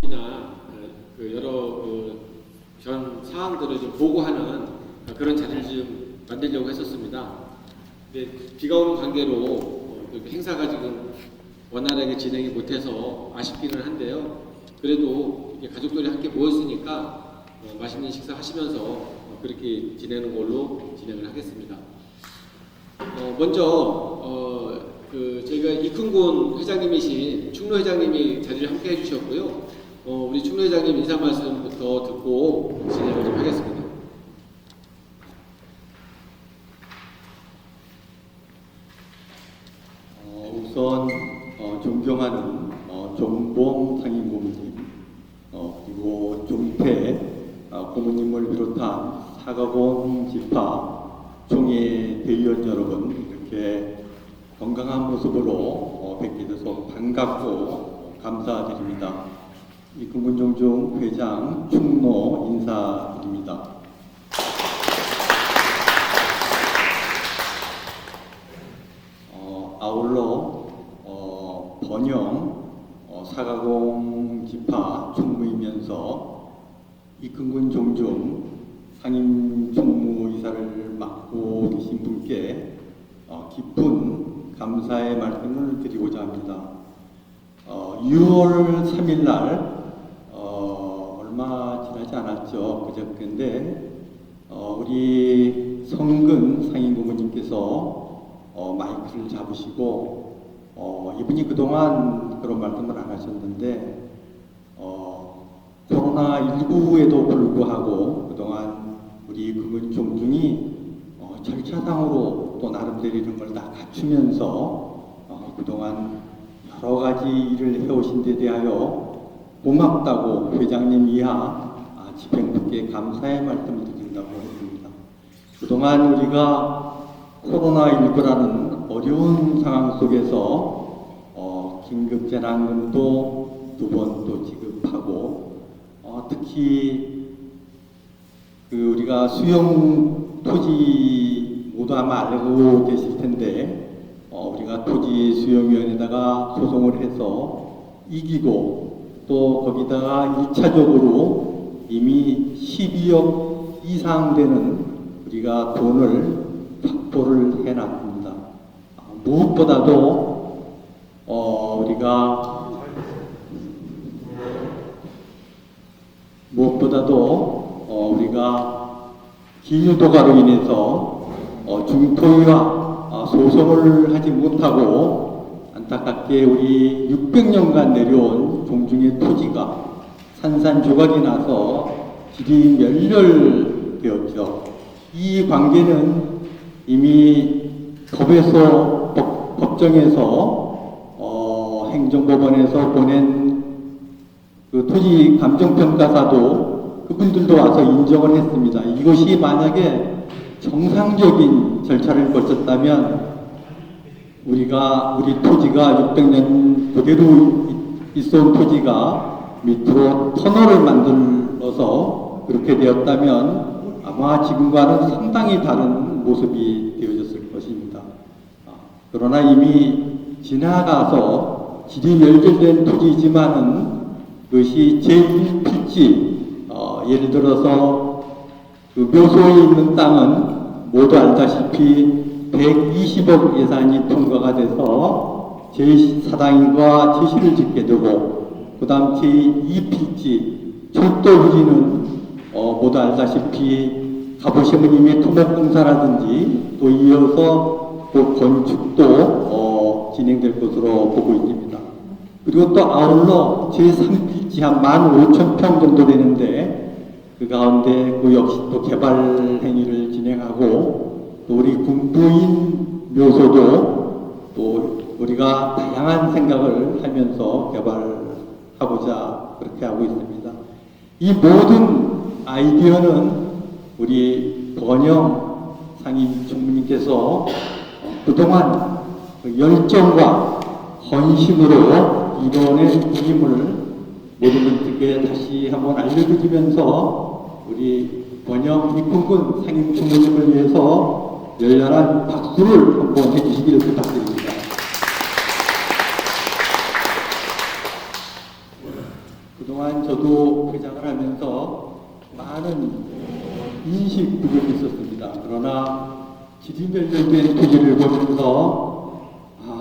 이나 여러 전 사항들을 좀 보고하는 그런 자리를 좀 만들려고 했었습니다. 근데 비가 오는 관계로 행사가 지금 원활하게 진행이 못해서 아쉽기는 한데요. 그래도 가족들이 함께 모였으니까 맛있는 식사 하시면서 그렇게 지내는 걸로 진행을 하겠습니다. 먼저 저희가 이큰군 회장님이신 충노 회장님이 자리를 함께 해주셨고요. 우리 충노 회장님 인사 말씀부터 듣고 진행을 좀 하겠습니다. 우선 존경하는 종봉 상임고문님, 그리고 종태 고문님을 비롯한 사가공 지파 총회 대의원 여러분, 이렇게 건강한 모습으로 뵙게 돼서 반갑고 감사드립니다. 이근군종중 회장 충노 인사드립니다. 아울러 번영 사가공 지파 총무이면서 이근군 종중 상임 총무이사를 맡고 계신 분께 깊은 감사의 말씀을 드리고자 합니다. 6월 3일 날 얼마 지나지 않았죠. 그저께인데 우리 성근 상임고문님께서 마이크를 잡으시고 이분이 그동안 그런 말씀을 안 하셨는데 코로나19에도 불구하고 그동안 우리 금은 종중이 절차상으로 또 나름대로 이런 걸 다 갖추면서 그동안 여러 가지 일을 해오신 데 대하여 고맙다고 회장님 이하 집행부께 감사의 말씀을 드린다고 했습니다. 그동안 우리가 코로나19라는 어려운 상황 속에서 긴급재난금도 2번 또 지급하고 특히 우리가 수용 토지 모두 아마 알고 계실 텐데 우리가 토지 수용위원회에다가 소송을 해서 이기고 또 거기다가 1차적으로 이미 12억 이상 되는 우리가 돈을 확보를 해놨습니다. 무엇보다도 우리가 기후도가로 인해서 중토위와 소송을 하지 못하고 안타깝게 우리 600년간 내려온 종중의 토지가 산산조각이 나서 질이 멸렬되었죠. 이 관계는 이미 법정에서 행정법원에서 보낸 그 토지 감정평가사도 그분들도 와서 인정을 했습니다. 이것이 만약에 정상적인 절차를 거쳤다면 우리 토지가 600년 그대로 있어온 토지가 밑으로 터널을 만들어서 그렇게 되었다면 아마 지금과는 상당히 다른 모습이 되어졌을 것입니다. 그러나 이미 지나가서 질이 멸절된 토지이지만은 그것이 제1필지 예를 들어서 그 묘소에 있는 땅은 모두 알다시피 120억 예산이 통과가 돼서 제4당인과 제시를 짓게 되고 그 다음 제2필지 철도 후지는 모두 알다시피 갑오시무님의 토목공사라든지 또 이어서 또 건축도 진행될 것으로 보고 있습니다. 그리고 또 아울러 제3필지 한 15,000평 정도 되는데 그 가운데 그 역시 또 개발 행위를 진행하고 또 우리 군부인 묘소도 또 우리가 다양한 생각을 하면서 개발하고자 그렇게 하고 있습니다. 이 모든 아이디어는 우리 번영 상임 총무님께서 그동안 그 열정과 헌신으로 이뤄낸 힘을 모든 분들께 다시 한번 알려드리면서 우리 번영 이큰군 상임 총무님을 위해서 열렬한 박수를 한번 해주시기를 부탁드립니다. 그동안 저도 회장을 하면서 많은 인식 부족이 있었습니다. 그러나 질이 멸절된 토지를 보면서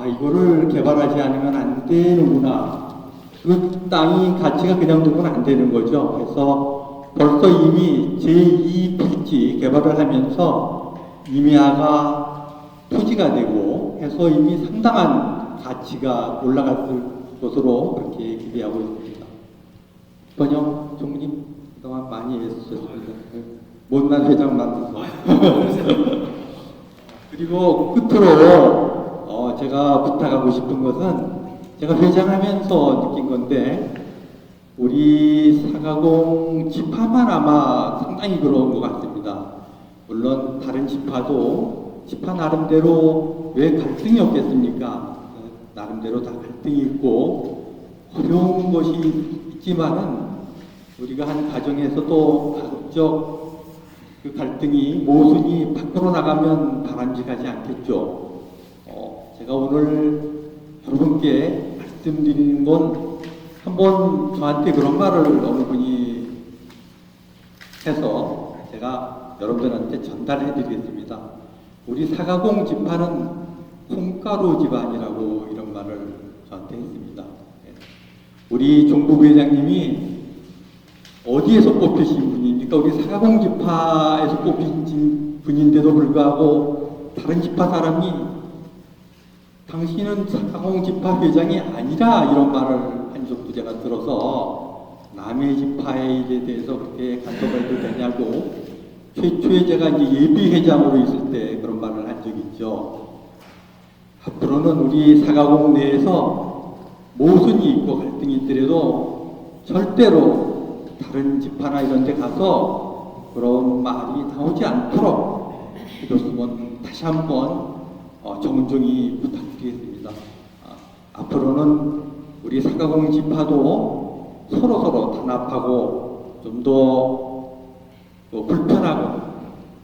이거를 개발하지 않으면 안 되는구나. 그 땅이 가치가 그냥 두면 안 되는 거죠. 그래서 벌써 이미 제2필지 개발을 하면서 임야가 토지가 되고 해서 이미 상당한 가치가 올라갔을 것으로 그렇게 기대하고 있습니다. 번영 총님 그동안 많이 애쓰셨습니다. 못난 회장 만들어서. 그리고 끝으로 제가 부탁하고 싶은 것은 제가 회장하면서 느낀 건데 우리 사가공 지파만 아마 상당히 그런 것 같습니다. 물론 다른 지파도 지파 나름대로 왜 갈등이 없겠습니까? 나름대로 다 갈등이 있고 어려운 것이 있지만은 우리가 한 가정에서도 가급적 그 갈등이 모순이 밖으로 나가면 바람직하지 않겠죠. 제가 오늘 여러분께 말씀드리는 건 한번 저한테 그런 말을 어느 분이 해서 제가 여러분들한테 전달해 드리겠습니다. 우리 사가공 지파는 콩가루 집안이라고 이런 말을 저한테 했습니다. 우리 종북 회장님이 어디에서 뽑히신 분입니까? 우리 사가공 지파에서 뽑히신 분인데도 불구하고 다른 지파 사람이 당신은 사가공 지파 회장이 아니라 이런 말을 한 적도 제가 들어서 남의 지파의 일에 대해서 그렇게 간섭해도 되냐고 최초에 제가 이제 예비 회장으로 있을 때 그런 말을 한 적이 있죠. 앞으로는 우리 사가공 내에서 모순이 있고 갈등이 있더라도 절대로 다른 지파나 이런 데 가서 그런 말이 나오지 않도록 해줬으면 다시 한번 정중히 부탁드리겠습니다. 앞으로는 우리 사가공 지파도 서로 단합하고 좀 더 불편하고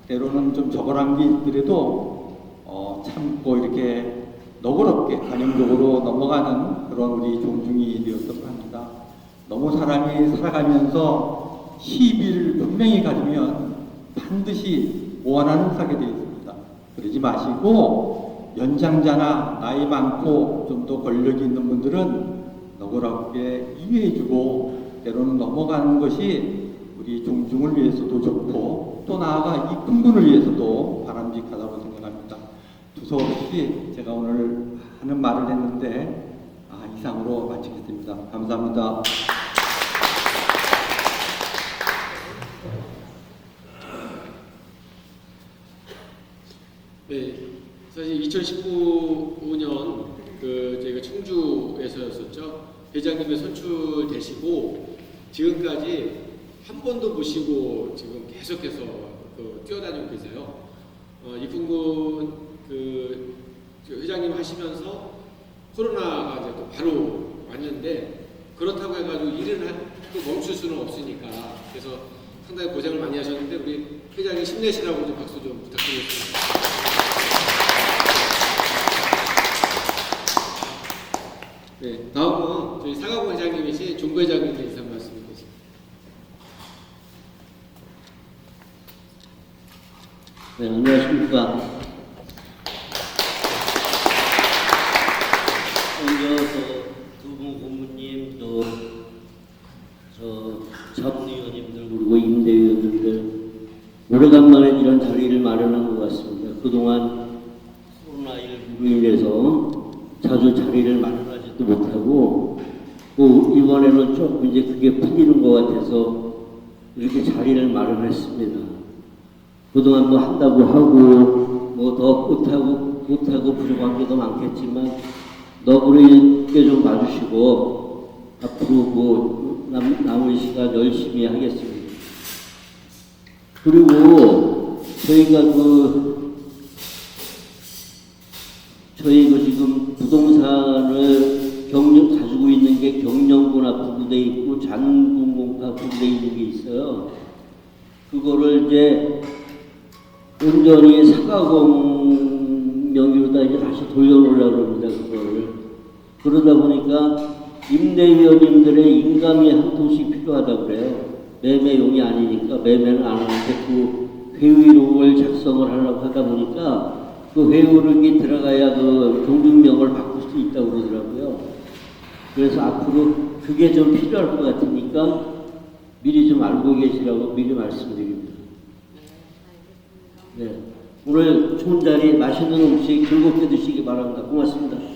때로는 좀 적어난 게 있더라도 참고 이렇게 너그럽게 관용적으로 넘어가는 그런 우리 종중이 되었으면 합니다. 너무 사람이 살아가면서 시비를 분명히 가지면 반드시 오한하는 사게 되어 있습니다. 그러지 마시고 연장자나 나이 많고 좀 더 권력이 있는 분들은 너그럽게 이해해주고 때로는 넘어가는 것이 우리 종중을 위해서도 좋고 또 나아가 이 큰 분을 위해서도 바람직하다고 생각합니다. 두서없이 제가 오늘 하는 말을 했는데 이상으로 마치겠습니다. 감사합니다. 네, 사실 2019년 저희가 청주에서였었죠. 회장님이 선출되시고 지금까지 한 번도 모시고 지금 계속해서 뛰어다니고 계세요. 이풍군 회장님 하시면서 코로나가 이제 또 바로 왔는데 그렇다고 해가지고 일은 또 멈출 수는 없으니까 그래서 상당히 고생을 많이 하셨는데 우리 회장님 힘내시라고 좀 박수 좀 부탁드리겠습니다. 네, 다음은 저희 사가공 회장님이신 종부 회장님께 인사 말씀 드리겠습니다. 네, 안녕하십니까. 먼저 두 분 고문님 또 자문위원님들 그리고 임대위원님들 오래간만에 이런 자리를 마련한 것 같습니다. 그동안 코로나19로 인해서 자주 자리를 마련하지도 못하고 또 이번에는 조금 이제 그게 풀리는 것 같아서 이렇게 자리를 마련했습니다. 그동안 뭐 한다고 하고 뭐 더 못하고 부족한 게 더 많겠지만 너그럽게 좀 봐주시고 앞으로 뭐 남은 시간 열심히 하겠습니다. 그리고 저희가 저희 지금 부동산을 가지고 있는 게 경영군합 부대 있고 장군공합 부대 있는 게 있어요. 그거를 이제 온전히 사가공 명의로다 이제 다시 돌려놓으려고 합니다. 그거를. 그러다 보니까 임대위원님들의 인감이 한 통씩 필요하다고 그래요. 매매용이 아니니까 매매는 안 하는데 그 회의록을 작성을 하려고 하다 보니까 그 회의록이 들어가야 그 경주명을 바꿀 수 있다고 그러더라고요. 그래서 앞으로 그게 좀 필요할 것 같으니까 미리 좀 알고 계시라고 미리 말씀드립니다. 네. 오늘 좋은 자리 맛있는 음식 즐겁게 드시기 바랍니다. 고맙습니다.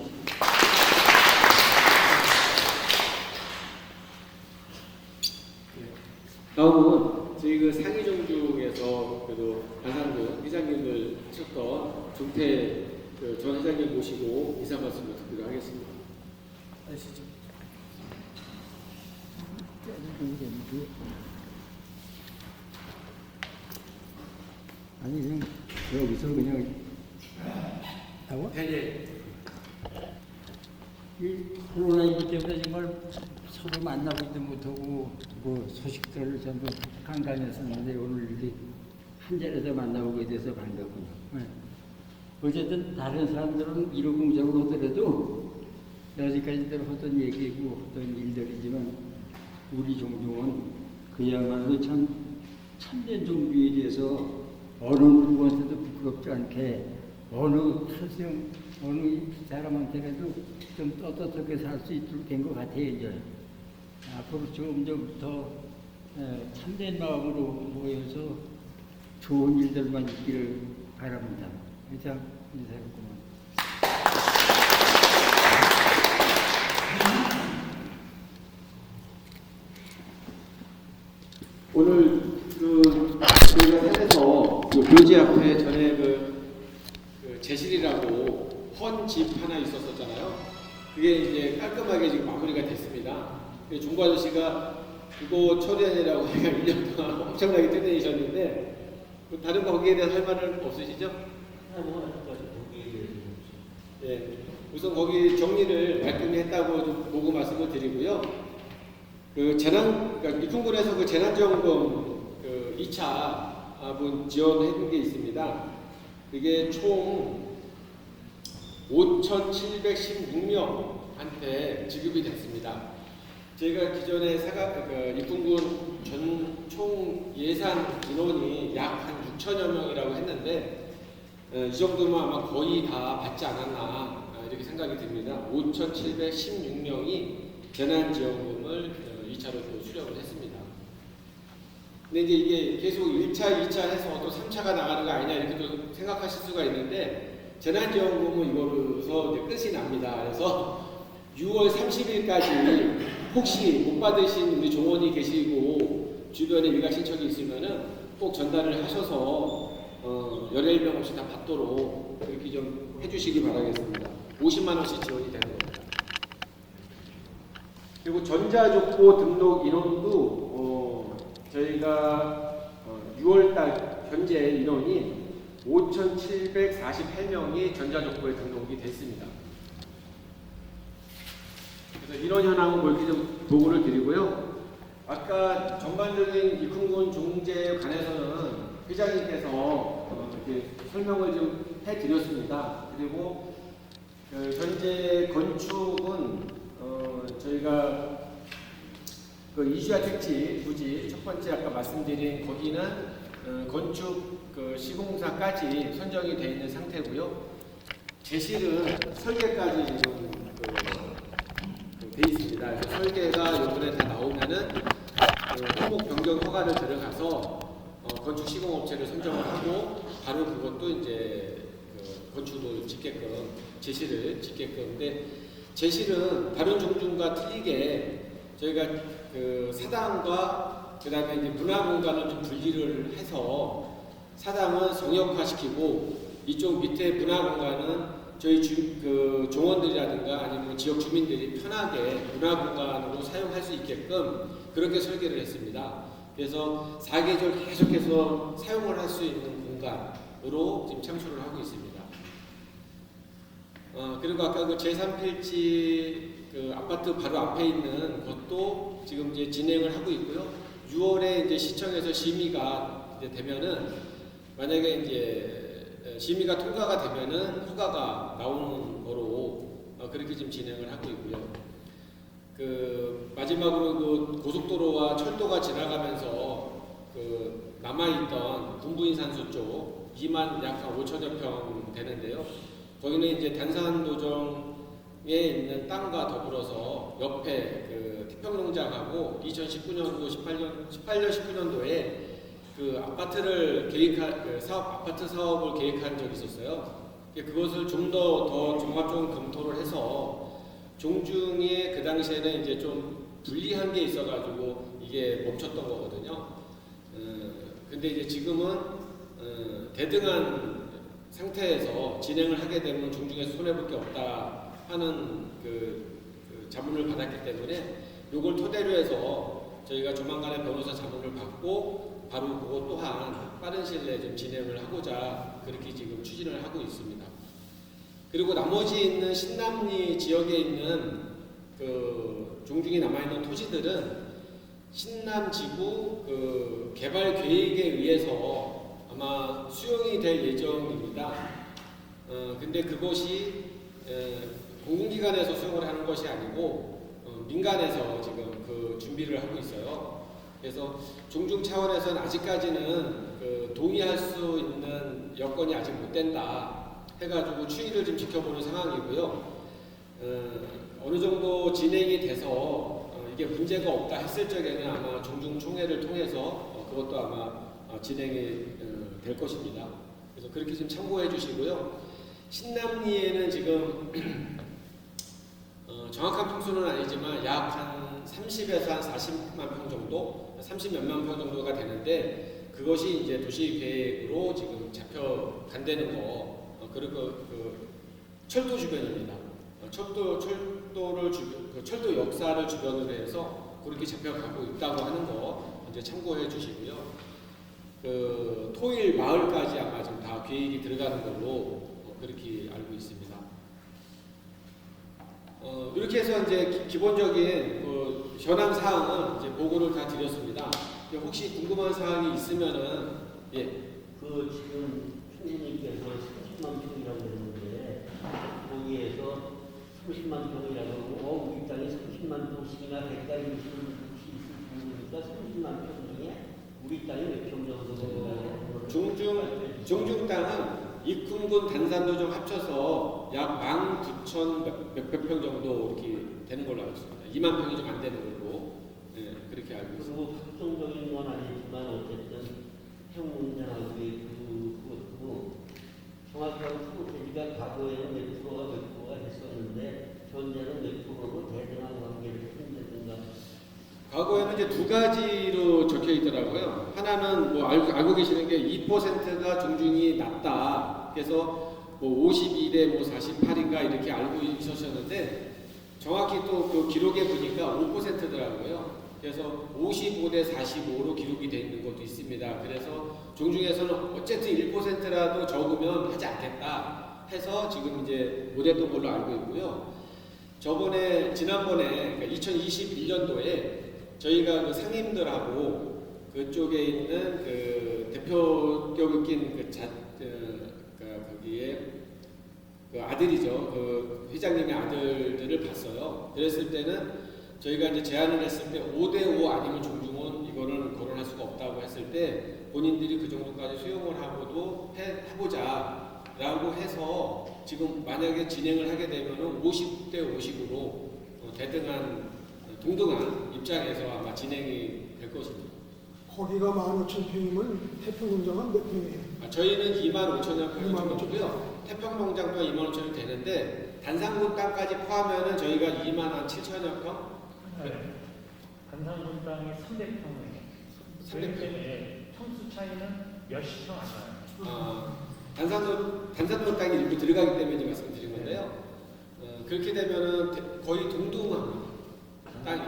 다음은 저희 그 상위종중에서 그래도 안산군 회장님을 하셨던 종태 전 회장님 모시고 인사 말씀을 드리도록 하겠습니다. 아니 그냥 여기서 그냥 하고 네. 이 코로나19 때문에 정말 서로 만나보지도 못하고 뭐 소식들을 전부 간간했었는데 오늘 이렇게 한 자리에서 만나보게 돼서 반갑군요. 네. 어쨌든 다른 사람들은 일호공적으로 하더라도 여지까지들 하던 얘기고 하던 일들이지만 우리 종종은 그야말로 참된 종교에 대해서 어느 누구한테도 부끄럽지 않게 어느 탈성 어느 사람한테라도 좀 떳떳하게 살 수 있도록 된 것 같아요. 이제 앞으로 좀 더 참된 마음으로 모여서 좋은 일들만 있기를 바랍니다. 이상 인사했구만. 오늘 저희가 산에서 그 묘지 앞에 전에 그 제실이라고 헌 집 하나 있었었잖아요. 그게 이제 깔끔하게 지금 마무리가 됐습니다. 종구 아저씨가 그거 처리하느라고 1년 동안 엄청나게 뛰어다니셨는데 다른 거기에 대해서 할 말은 없으시죠? 예, 우선 거기 정리를 말끔히 했다고 좀 보고 말씀을 드리고요. 그러니까 이풍군에서 그 재난지원금 2차 지원해준 게 있습니다. 그게 총 5,716명한테 지급이 됐습니다. 저희가 기존에 이풍군 총 예산 인원이 약 한 6천여 명이라고 했는데 이 정도면 아마 거의 다 받지 않았나 이렇게 생각이 듭니다. 5,716명이 재난지원금을 2차로 또 수령을 했습니다. 근데 이제 이게 계속 1차, 2차 해서 또 3차가 나가는 거 아니냐 이렇게 또 생각하실 수가 있는데 재난지원금은 이거로서 이제 끝이 납니다. 그래서 6월 30일까지 혹시 못 받으신 우리 종원이 계시고 주변에 일가 친척이 있으면은 꼭 전달을 하셔서 열혈병 없이 다 받도록 그렇게 좀 해주시기 바라겠습니다. 50만 원씩 지원이 되는 겁니다. 그리고 전자족보 등록 인원도 저희가 6월달 현재 인원이 5,748명이 전자족보에 등록이 됐습니다. 그래서 인원 현황은 뭐 이렇게 좀 보고를 드리고요. 아까 전반적인 이풍군 종제에 관해서는 회장님께서 이렇게 설명을 좀 해드렸습니다. 그리고 현재 건축은 저희가 그 이주야 택지 부지 첫 번째 아까 말씀드린 거기는 건축 시공사까지 선정이 되어 있는 상태고요. 제실은 설계까지 지금 돼 있습니다. 그래서 설계가 이번에 다 나오면은 토목 변경 허가를 들어가서 건축 시공업체를 선정을 하고 바로 그것도 이제 건축도 짓게끔 제실을 짓게끔. 근데 제실은 다른 종중과 틀리게 저희가 사당과 그다음에 이제 문화공간을 좀 분리를 해서 사당은 성역화시키고 이쪽 밑에 문화공간은 저희 종원들이라든가 아니면 지역 주민들이 편하게 문화공간으로 사용할 수 있게끔 그렇게 설계를 했습니다. 그래서 4계절 계속해서 사용을 할 수 있는 공간으로 지금 창출을 하고 있습니다. 그리고 아까 그 제3필지 아파트 바로 앞에 있는 것도 지금 이제 진행을 하고 있고요. 6월에 이제 시청에서 심의가 이제 되면은 만약에 이제 심의가 통과가 되면은 허가가 나오는 거로 그렇게 지금 진행을 하고 있고요. 그 마지막으로 그 고속도로와 철도가 지나가면서 그 남아있던 군부인산수 쪽 2만 약 5천여 평 되는데요. 거기는 이제 단산도정에 있는 땅과 더불어서 옆에 그 태평농장하고 2019년도 18년 19년도에 그 아파트를 계획한 그 아파트 사업을 계획한 적이 있었어요. 그것을 좀 더 종합적으로 검토를 해서 종중에 그 당시에는 이제 좀 불리한 게 있어가지고 이게 멈췄던 거거든요. 근데 이제 지금은 대등한 상태에서 진행을 하게 되면 종중에서 손해볼 게 없다 하는 그 자문을 받았기 때문에 이걸 토대로 해서 저희가 조만간에 변호사 자문을 받고 바로 그것 또한 빠른 시일 내에 좀 진행을 하고자 그렇게 지금 추진을 하고 있습니다. 그리고 나머지 있는 신남리 지역에 있는 그 종중에 남아있는 토지들은 신남지구 그 개발 계획에 의해서 아마 수용이 될 예정입니다. 근데 그것이 공공기관에서 수용을 하는 것이 아니고 민간에서 지금 그 준비를 하고 있어요. 그래서 종중 차원에서는 아직까지는 그 동의할 수 있는 여건이 아직 못 된다 해가지고 추이를 좀 지켜보는 상황이고요. 어느 정도 진행이 돼서 이게 문제가 없다 했을 적에는 아마 종중총회를 통해서 그것도 아마 진행이 될 것입니다. 그래서 그렇게 좀 참고해 주시고요. 신남리에는 지금 정확한 평수는 아니지만 약 한 30에서 한 40만 평 정도, 30 몇만 평 정도가 되는데 그것이 이제 도시 계획으로 지금 잡혀간다는 거. 그리고 그 철도 주변입니다. 철도를 철도 역사를 주변으로 해서 그렇게 잡혀가고 있다고 하는 거 이제 참고해 주시고요. 그 토일 마을까지 아마 좀 다 계획이 들어가는 걸로 그렇게 알고 있습니다. 이렇게 해서 이제 기본적인 그 현황 사항은 이제 보고를 다 드렸습니다. 혹시 궁금한 사항이 있으면은 예. 그 지금 총리님께서 30만 평이라고 했는데 거기에서 30만 평이라고 우리 땅이 30만 평씩이나 100가지 무슨 곳이 있을 정도니까 30만 평 중에 우리 땅이 몇 평 정도 되나요? 종중 땅은 익훈군 단산도정 합쳐서 약 19,000 몇백 평 정도 이렇게 되는 걸로 알고 있습니다. 2만 평이 좀 안 되는 걸로 그렇게 알고 있습니다. 그리고 확정적인 건 아니지만 어쨌든 평문장하고의 그것도 정확하게 후보가 과거에는 몇 프로가 했었는데 현재는 몇 프로로 대등한 관계를 한다든가. 과거에는 이제 두 가지로 적혀 있더라고요. 하나는 뭐 알고 계시는 게 2%가 종중이 낮다. 그래서 뭐 52대 뭐 48인가 이렇게 알고 있으셨는데 정확히 또 그 기록에 보니까 5%더라고요. 그래서 55대 45로 기록이 되어 있는 것도 있습니다. 그래서 종중에서는 어쨌든 1%라도 적으면 하지 않겠다 해서 지금 이제 못했던 걸로 알고 있고요. 지난번에 그러니까 2021년도에 저희가 그 상임들하고 그쪽에 있는 그 대표격인 거기에 그 아들이죠. 그 회장님의 아들들을 봤어요. 그랬을 때는 저희가 이제 제안을 했을 때 5대5 아니면 종중은 이거는 거론할 수가 없다고 했을 때 본인들이 그 정도까지 수용을 하고도 해보자라고 해서 지금 만약에 진행을 하게 되면은 50대 50으로 대등한 동등한 입장에서 아마 진행이 될 것입니다. 거기가 15,000평이면 태평농장은 몇 평이에요? 저희는 25,000여 평 25,000 정도고요. 태평농장도 25,000이 되는데 단산군 땅까지 포함하면은 저희가 27,000여 평. 네. 단산군 땅이 300평이에요. 300평. 평수 차이는 몇십 평 안 나요. 단산군 땅이 일부 들어가기 때문에 말씀드린 건데요. 그렇게 되면은 거의 동등한 땅이.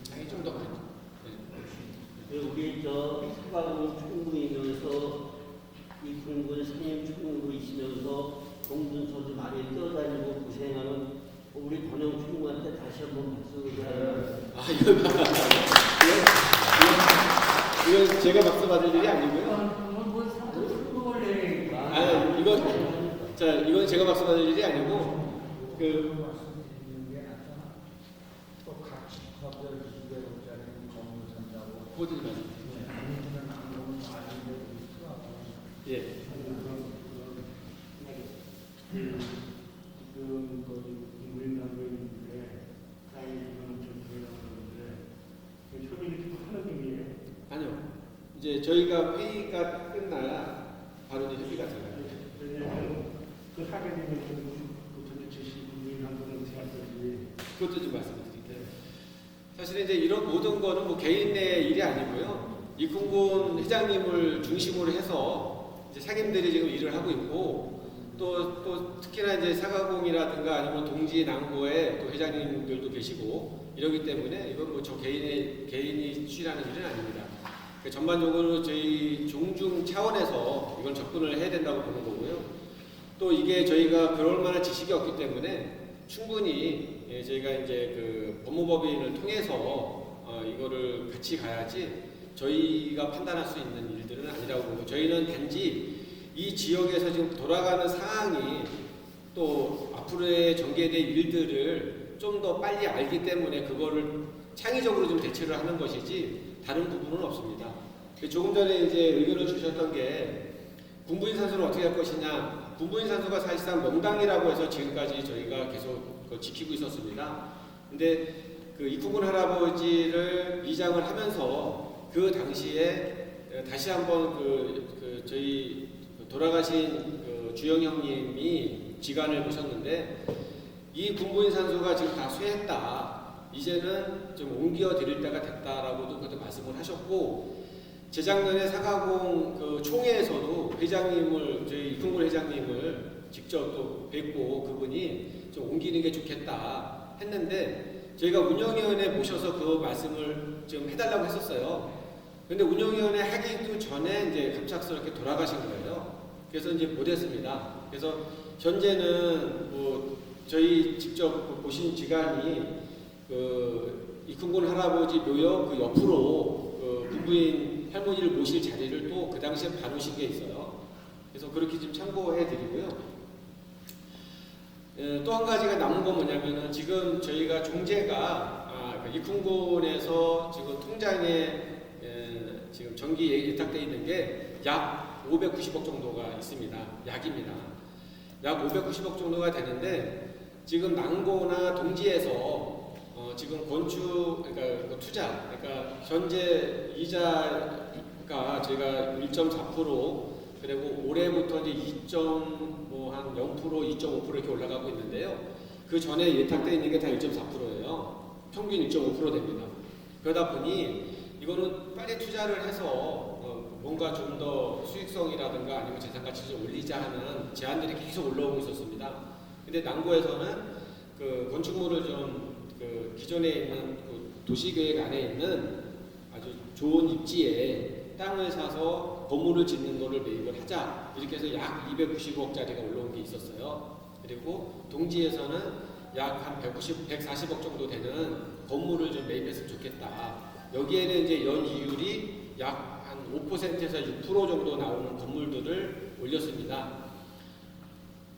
땅이 좀 더 많죠. 우리 저 사과군 총무이면서 이군군 상임 총무이시면서 공군서도 많이 떠다니고 고생하는 우리 권영 총무한테 다시 한번 박수를 드려요. 이건 제가 박수 받을 일이 아니고요. 뭐 선거를 자, 이건 제가 말씀드릴 일이 아니고 그 또 같이 커버 200억짜리 건물 산다고 보드님 말씀. 아무튼 안 보면 많이 되더라고요. 예. 지금 거기 국민당도 있는데 땅이 좀 들어가는데 협의를 좀 하는 중이에요. 아니요. 이제 저희가 회의가 끝나야 바로 이제 협의가 들어가요. 왜냐하면 그 하게 되면 그 제시 국민당도는 어떻게 할 건지. 그것도 좀 말씀드릴게요. 사실은 이제 이런 모든 거는 뭐 개인의 일이 아니고요. 이kun군 회장님을 중심으로 해서 이제 상임들이 지금 일을 하고 있고 또 특히나 이제 사가공이라든가 아니면 동지 남구에 또 회장님들도 계시고 이러기 때문에 이건 뭐 저 개인이 추진하는 일은 아닙니다. 그러니까 전반적으로 저희 종중 차원에서 이걸 접근을 해야 된다고 보는 거고요. 또 이게 저희가 그럴 만한 지식이 없기 때문에 충분히 저희가 이제 그 법무법인을 통해서 이거를 같이 가야지 저희가 판단할 수 있는 일들은 아니라고 보고 저희는 단지 이 지역에서 지금 돌아가는 상황이 또 앞으로의 전개될 일들을 좀 더 빨리 알기 때문에 그거를 창의적으로 좀 대처를 하는 것이지 다른 부분은 없습니다. 조금 전에 이제 의견을 주셨던 게 군부인 산소를 어떻게 할 것이냐. 군부인 산소가 사실상 명당이라고 해서 지금까지 저희가 계속 지키고 있었습니다. 근데 그 이kun군 할아버지를 위장을 하면서 그 당시에 다시 한번 저희 돌아가신 그 주영 형님이 지간을 보셨는데 이 군부인 산소가 지금 다 쇠했다. 이제는 좀 옮겨 드릴 때가 됐다라고도 그때 말씀을 하셨고 재작년에 사가공 그 총회에서도 회장님을 저희 이kun군 회장님을 직접 또 뵙고 그분이 좀 옮기는 게 좋겠다 했는데 저희가 운영위원회 모셔서 그 말씀을 좀 해달라고 했었어요. 근데 운영위원회 하기도 전에 이제 갑작스럽게 돌아가신 거예요. 그래서 이제 못했습니다. 그래서 현재는 뭐 저희 직접 보신 지간이 그 이kun군 할아버지 묘역 그 옆으로 그 군부인 할머니를 모실 자리를 또 그 당시에 봐놓으신 게 있어요. 그래서 그렇게 좀 참고해 드리고요. 또 한 가지가 남은 건 뭐냐면은 지금 저희가 종제가 이kun군에서 지금 통장에 지금 정기 예탁되어 있는 게 약 590억 정도가 있습니다. 약입니다. 약 590억 정도가 되는데 지금 남고나 동지에서 지금 건축 그러니까 투자 그러니까 현재 이자가 저희가 1.4% 그리고 올해부터 이제 2.한 0%, 2.5% 이렇게 올라가고 있는데요. 그 전에 예탁되어 있는 게 다 1.4%예요. 평균 1.5% 됩니다. 그러다 보니 이거는 빨리 투자를 해서 뭔가 좀 더 수익성이라든가 아니면 재산가치를 올리자 하는 제안들이 계속 올라오고 있었습니다. 근데 남구에서는 그 건축물을 좀 그 기존에 있는 그 도시계획 안에 있는 아주 좋은 입지에 땅을 사서 건물을 짓는 거를 매입을 하자 이렇게 해서 약 290억짜리가 올라온 게 있었어요. 그리고 동지에서는 약 한 140억 정도 되는 건물을 좀 매입했으면 좋겠다. 여기에는 이제 연이율이 약 한 5%에서 6% 정도 나오는 건물들을 올렸습니다.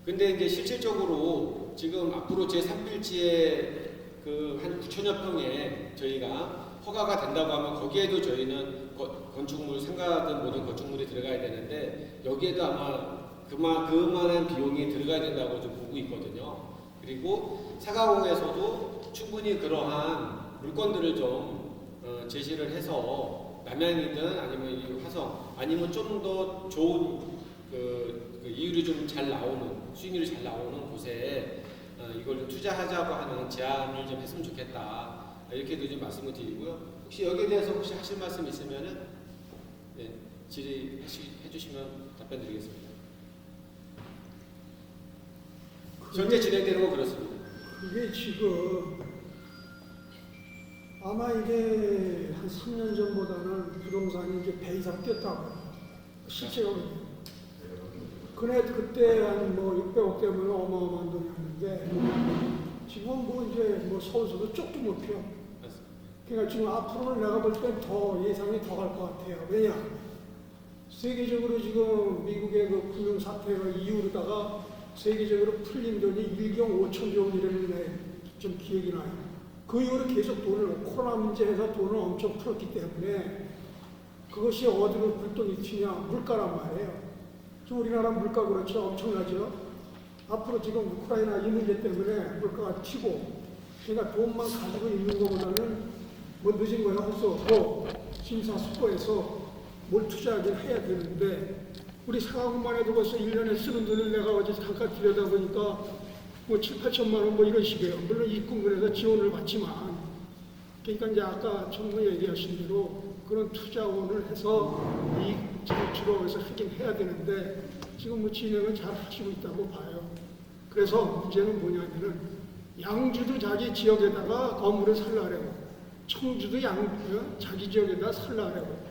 근데 이제 실질적으로 지금 앞으로 제3필지에 그 한 9천여 평에 저희가 허가가 된다고 하면 거기에도 저희는 건축물 상가든 모든 건축물이 들어가야 되는데 여기에도 아마 그만한 비용이 들어가야 된다고 좀 보고 있거든요. 그리고 사가공에서도 충분히 그러한 물건들을 좀 제시를 해서 남양이든 아니면 이 화성 아니면 좀 더 좋은 그 이율이 좀 잘 나오는 수익률이 잘 나오는 곳에 이걸 좀 투자하자고 하는 제안을 좀 했으면 좋겠다 이렇게도 좀 말씀을 드리고요. 혹시 여기에 대해서 혹시 하실 말씀 있으면은 네, 질의해 주시면 답변 드리겠습니다. 현재 진행되는 건 그렇습니다. 그게 지금 아마 이게 한 3년 전보다는 부동산이 이제 배 이상 뛰었다고 실제로. 그때 한 뭐 600억 되면 어마어마한 돈이었는데 지금 뭐 이제 뭐 서울서도 쪽도 못 피워. 그러니까 지금 앞으로는 내가 볼 때 더 예상이 더 갈 것 같아요. 왜냐? 세계적으로 지금 미국의 그 금융 사태가 이유로다가 세계적으로 풀린 돈이 1경 5천조 원이라는 좀 기억이 나요. 그 이후로 계속 돈을 코로나 문제에서 돈을 엄청 풀었기 때문에 그것이 어디로 불똥이 튀냐 물가란 말이에요. 지금 우리나라 물가 그렇죠. 엄청나죠. 앞으로 지금 우크라이나 이 문제 때문에 물가가 튀고 그러니까 돈만 가지고 있는 것보다는 뭐 늦은 거야 할 수 없고 심사숙고해서 뭘 투자하긴 해야 되는데 우리 상하군만 해도 벌써 1년에 쓰는 돈을 내가 어제 잠깐 들여다보니까 뭐 7, 8천만 원 뭐 이런 식이에요. 물론 입금군에서 지원을 받지만 그러니까 이제 아까 전무 얘기하신 대로 그런 투자원을 해서 이 창출을 하긴 해야 되는데 지금 뭐 진행을 잘 하시고 있다고 봐요. 그래서 문제는 뭐냐면은 양주도 자기 지역에다가 건물을 살라고 청주도 자기 지역에다 살라고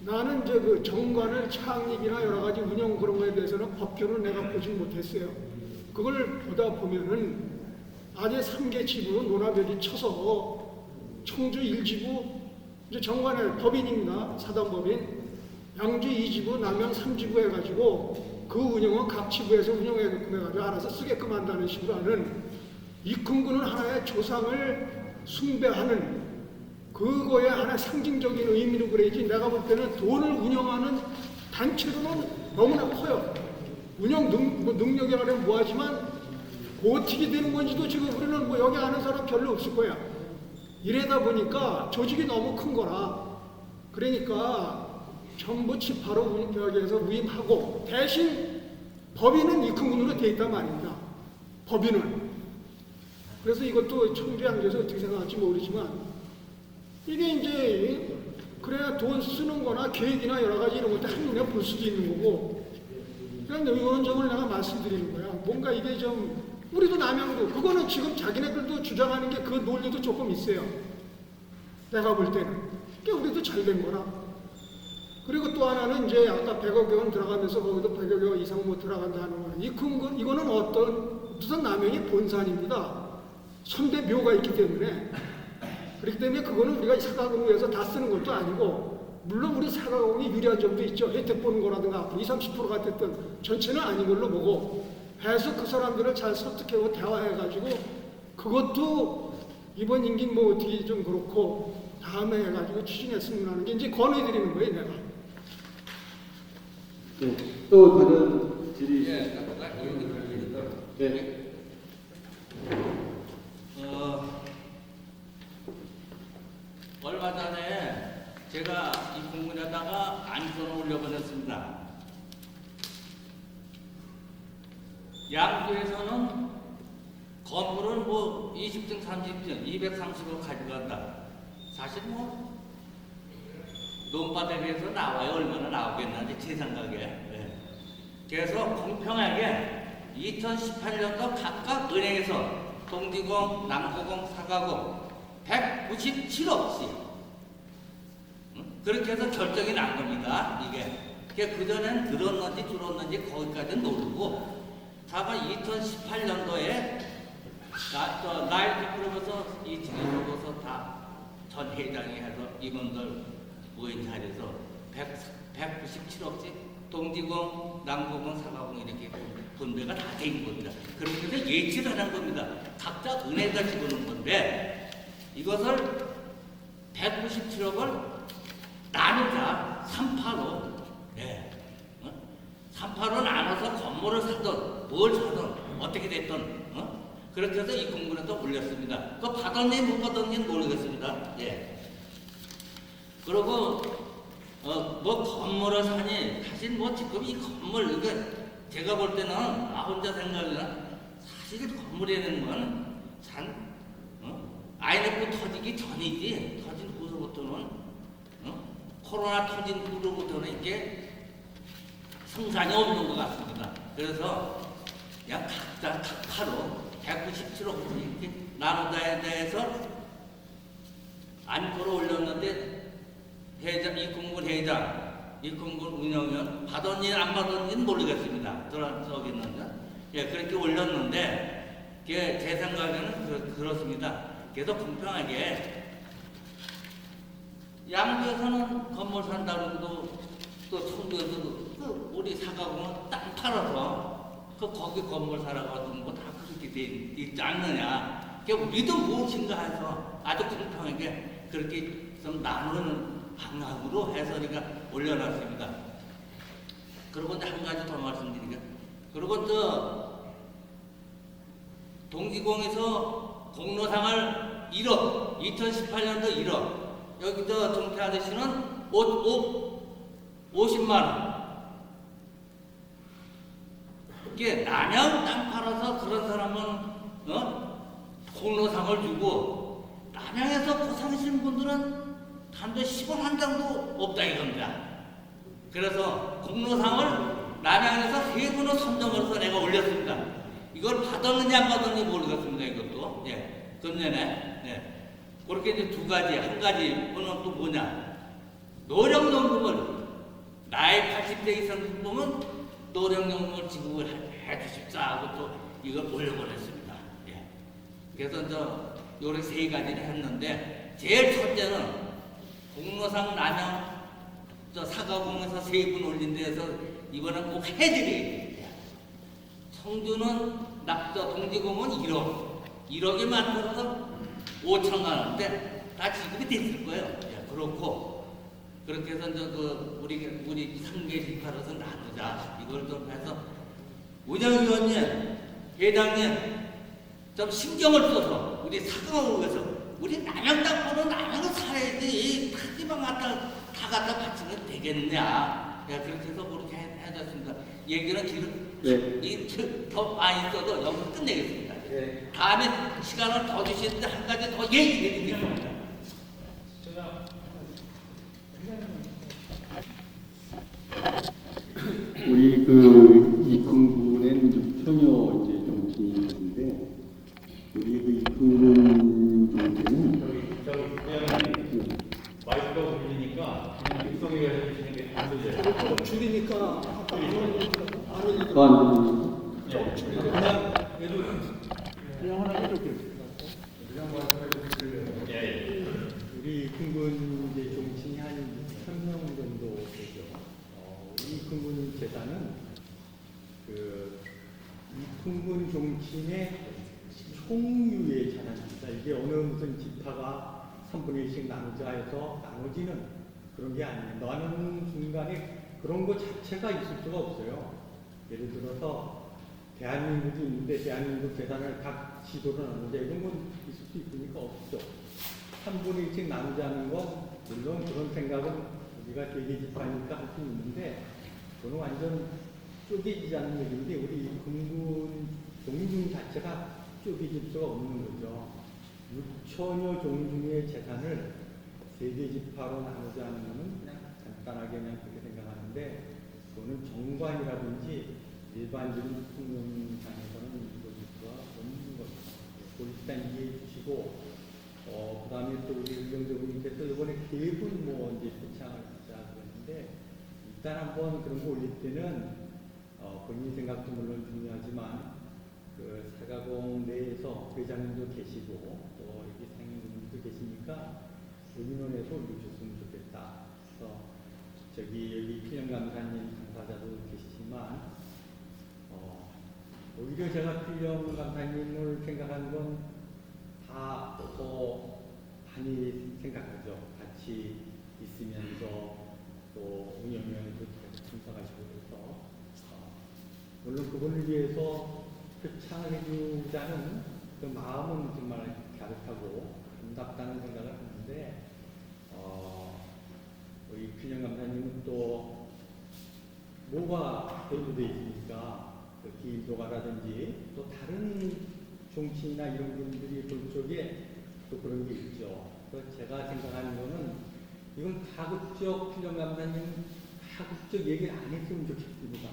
나는 이제 그 정관을 창립이나 여러 가지 운영 그런 거에 대해서는 법규를 내가 보지 못했어요. 그걸 보다 보면은 아재 3개 지부로 논합여지 쳐서 청주 1지부 이제 정관의 법인입니다. 사단법인 양주 2지부 남양 3지부 해가지고 그 운영은 각 지부에서 운영해가지고 알아서 쓰게끔 한다는 식으로 하는 입금군은 하나의 조상을 숭배하는 그거에 하나의 상징적인 의미로 그래야지 내가 볼 때는 돈을 운영하는 단체로는 너무나 커요. 운영 능력이라면 뭐하지만 어떻게 되는 건지도 지금 우리는 뭐 여기 아는 사람 별로 없을 거야. 이래다 보니까 조직이 너무 큰 거라 그러니까 전부 지파로 여기에서 위임하고 대신 법인은 입금군으로 돼 있단 말입니다. 법인은. 그래서 이것도 청주 양주에서 어떻게 생각할지 모르지만 이게 이제 그래야 돈 쓰는 거나 계획이나 여러 가지 이런 것들 한눈에 볼 수도 있는 거고 그냥 이런 점을 내가 말씀드리는 거야. 뭔가 이게 좀 우리도 남양도 그거는 지금 자기네들도 주장하는 게 그 논리도 조금 있어요. 내가 볼 때는. 그게 우리도 잘 된 거라. 그리고 또 하나는 이제 아까 100억 원 들어가면서 거기도 100억 원 이상 못 들어간다는 거는 이거는 어떤 무슨 남양의 본산입니다. 선대 묘가 있기 때문에 그렇기 때문에 그거는 우리가 사가공에서 다 쓰는 것도 아니고 물론 우리 사가공이 유리한 점도 있죠. 혜택 보는 거라든가 20, 30%가 됐던 전체는 아닌 걸로 보고 해서 그 사람들을 잘 설득하고 대화해가지고 그것도 이번 임기 뭐 어떻게 좀 그렇고 다음에 해가지고 추진했으면 하는 게 이제 권해드리는 거예요 내가. 네, 또 다른 질의. 네. 얼마 전에 제가 이 공문에다가 안건을 올려보냈습니다. 양주에서는 건물을 뭐 20층, 30층, 230억 가져간다. 사실 뭐 논바닥에서 나와요. 얼마나 나오겠나 제 생각에. 네. 그래서 공평하게 2018년도 각각 은행에서 동지공, 남구공, 사가공 197억씩 그렇게 해서 결정이 난 겁니다. 이게 그전엔 들었는지 줄었는지 거기까지는 모르고 다만 2018년도에 나이트 프로에서 이 지내서서 다 전 회장이 해서 임원들 모인 자리에서 197억씩 동지공, 남구공, 사가공 이렇게 분배가 다 돼 있는 겁니다. 그렇게 해서 예치를 하는 겁니다. 각자 은행에다 집어넣은 건데 이것을 197억을 나누자 3파로 3파로 나눠서 건물을 사든 뭘 사든 어떻게 됐든 그렇게 해서 이 공문에도 올렸습니다. 그 받았니 못 받았니는 모르겠습니다. 그리고 뭐 건물을 사니 사실 뭐 지금 이 건물 이게 제가 볼 때는 나 혼자 생각에는 사실 건물이라는 건 IMF 터지기 전이지 터진 후로부터는 코로나 터진 후로부터는 이게 승산이 없는 것 같습니다. 그래서 그냥 각자 각파로 197억 이렇게 나누다에 대해서 안건을 올렸는데 회장, 입금군 회장, 입금군 운영위원 받았니 안 받았니는 모르겠습니다. 저기 있는데 그렇게 올렸는데 제 생각에는 그렇습니다. 그래서 공평하게 양주에서는 건물 산다고 또 청주에서도 우리 사가공은 땅 팔아서 거기 건물 살아가지고 뭐 다 그렇게 돼 있지 않느냐. 그러니까 우리도 무엇인가 해서 아주 공평하게 그렇게 좀 나누는 방향으로 해서 우리가 올려놨습니다. 그리고 이제 한 가지 더 말씀드리게. 그리고 동기공에서 공로상을 1억, 2018년도 1억, 여기 정태 아저씨는 50만 원. 이게 남양 땅 팔아서 그런 사람은 공로상을 주고 남양에서 고생하시는 분들은 단도 10원 한 장도 없다 이겁니다. 그래서 공로상을 남양에서 3분을 선정을 해서 내가 올렸습니다. 이걸 받았느냐 안 받았는지 모르겠습니다. 이것도 금년에 그렇게 이제 두 가지, 한 가지는 또 뭐냐, 노령연금을 나이 80대 이상 보면 노령연금을 지급을 해주십사 하고 또 이걸 올려보냈습니다. 그래서 요렇게 세 가지를 했는데 제일 첫째는 공로상 남양 사가공에서 3분 올린 데에서 이번엔 꼭 해드리겠습니다. 청주는 동지공은 1억이 만들어서 5천만 원대 다 지급이 됐을 거예요. 그렇고 그렇게 해서 우리 상계집화로서 나누자 이걸 좀 해서 운영위원님, 회장님 좀 신경을 써서 우리 사가공을 위해서 우리 남양 땅 보러 남양을 살아야지 타지방 다 갖다 바치면 되겠냐. 그렇게 해서 그렇게 해줬습니다. 얘기는 지금 더 많이 써도 여기서 끝내겠습니다. 다음에 시간을 더 주시는데 한 가지 더 얘기해드리겠습니다. 우리 이풍군엔 처녀 이제 정치인이 있는데 우리 이풍군 정치는 마이크가 울리니까 그냥 육성이가 해주시는 게 안 들려요. 줄이니까 아까 안 올리니까 그냥 우리 이kun군 이제 종친이 한 3명 정도 되죠. 우리 이kun군 재단은 이kun군 종친의 총유의 재단입니다. 이게 어느 무슨 지파가 3분의 1씩 나누자 해서 나눠지는 그런 게 아니에요. 나누는 순간에 그런 것 자체가 있을 수가 없어요. 예를 들어서 대한민국이 있는데 대한민국 재단을 각 지도로 나누자 이런 건 있을 수 있으니까 없죠. 3분의 1씩 나누자는 건 물론 그런 생각은 우리가 계기집화니까 할 수 있는데 그건 완전 쪼개지자는 얘기인데 우리 군군 종중 자체가 쪼개질 수가 없는 거죠. 6천여 종중의 재산을 세계집화로 나누자는 것은 그냥 간단하게 그냥 그렇게 생각하는데 그거는 정관이라든지 일반적인 국민상에서는 이걸 수가 없는 거죠. 그걸 일단 이해해 주시고 그 다음에 또 우리 의정대부님께서 이번에 계획을 이제 표창을 하자 그랬는데 일단 한번 그런 거 올릴 때는 본인 생각도 물론 중요하지만 사가공 내에서 회장님도 계시고 또 여기 상임님도 계시니까 의민원에서 올려줬으면 좋겠다. 그래서 여기 필령감사님 당사자도 계시지만 오히려 제가 필령감사님을 생각한 건 다 더 많이 생각하죠. 같이 있으면서 또 운영위원회도 계속 참석하시고 그래서 물론 그분을 위해서 표창을 해주자는 그 마음은 정말 갸륵하고 아름답다는 생각을 하는데 우리 필령감사님은 또 뭐가 대두되어 있으니까 기인도가라든지 또 다른 종친이나 이런 분들이 볼 쪽에 또 그런 게 있죠. 그래서 제가 생각하는 거는 이건 가급적 필령감사님 가급적 얘기를 안 했으면 좋겠습니다.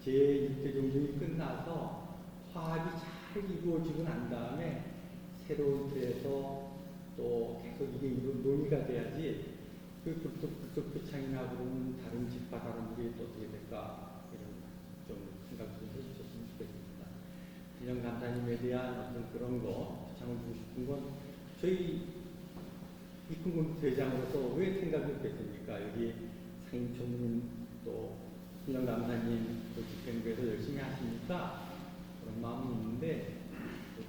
제 6대 종중이 끝나서 화합이 잘 이루어지고 난 다음에 새로운 틀에서 또 계속 이게 논의가 돼야지 그쪽 표창이나 그러면 다른 집과 다른 분이 또 어떻게 될까 이런 좀 생각 좀 해주셨으면 좋겠습니다. 필령감사님에 대한 어떤 그런 거 표창을 주고 싶은 건 저희 이kun군 대장으로서 왜 생각이 없겠습니까? 여기 상임총리님 또 필령감사님 또 집행부에서 열심히 하시니까 그런 마음이 있는데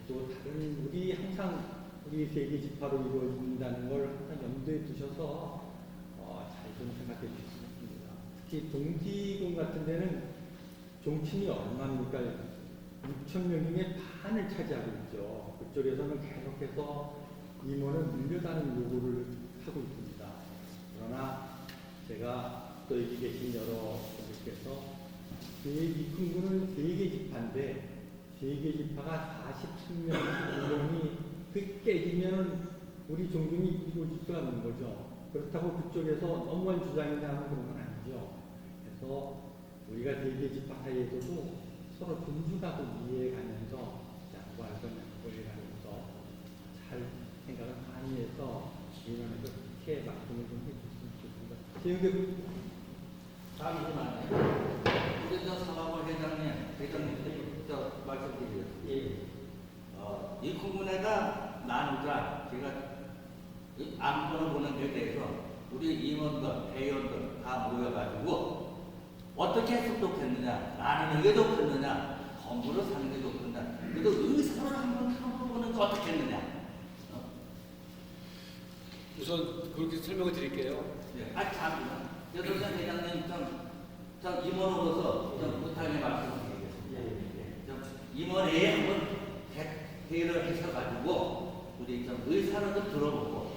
또 다른 우리 항상 우리 세계 지파로 이루어진다는 걸 항상 염두에 두셔서 잘 좀 생각해 주시면 좋습니다. 특히 동지宫 같은 데는 종친이 얼마입니까? 6,000명 중에 반을 차지하고 있죠. 그쪽에서는 계속해서 임원을 물려다는 요구를 하고 있습니다. 그러나 제가 또 여기 계신 여러 분들께서 입금군은 세계 지파인데 세계 지파가 47명이 그 깨지면 우리 종중이 이루어질 수가 없는 거죠. 그렇다고 그쪽에서 너무한 주장이나 하는 그런 건 아니죠. 그래서 우리가 세계 지파 사이에서도 서로 존중하고 이해해가면서 양보할 건 양보해가면서 잘 생각을 많이 해서 이만해서 그렇게 말씀을 좀 해주시면 좋겠습니다. 잠시만요. 우리 저 사과부 회장님, 저 말씀드려요. 이 공문회가 나누자 제가 이 안건을 보는 데 대해서 우리 임원들, 회원들 다 모여가지고 어떻게 했으면 좋겠느냐, 나누는 게 좋겠느냐, 건물을 사는 게 좋겠느냐, 그래도 의사를 한번 물어보는 게 어떻겠느냐. 우선 그렇게 설명을 드릴게요. 네. 잠시만. 여덟 회장님 좀 임원으로서 좀 부탁의 말씀을 드리겠습니다. 임원회에 한번 회의를 하셔가지고 우리 좀 의사를 좀 들어보고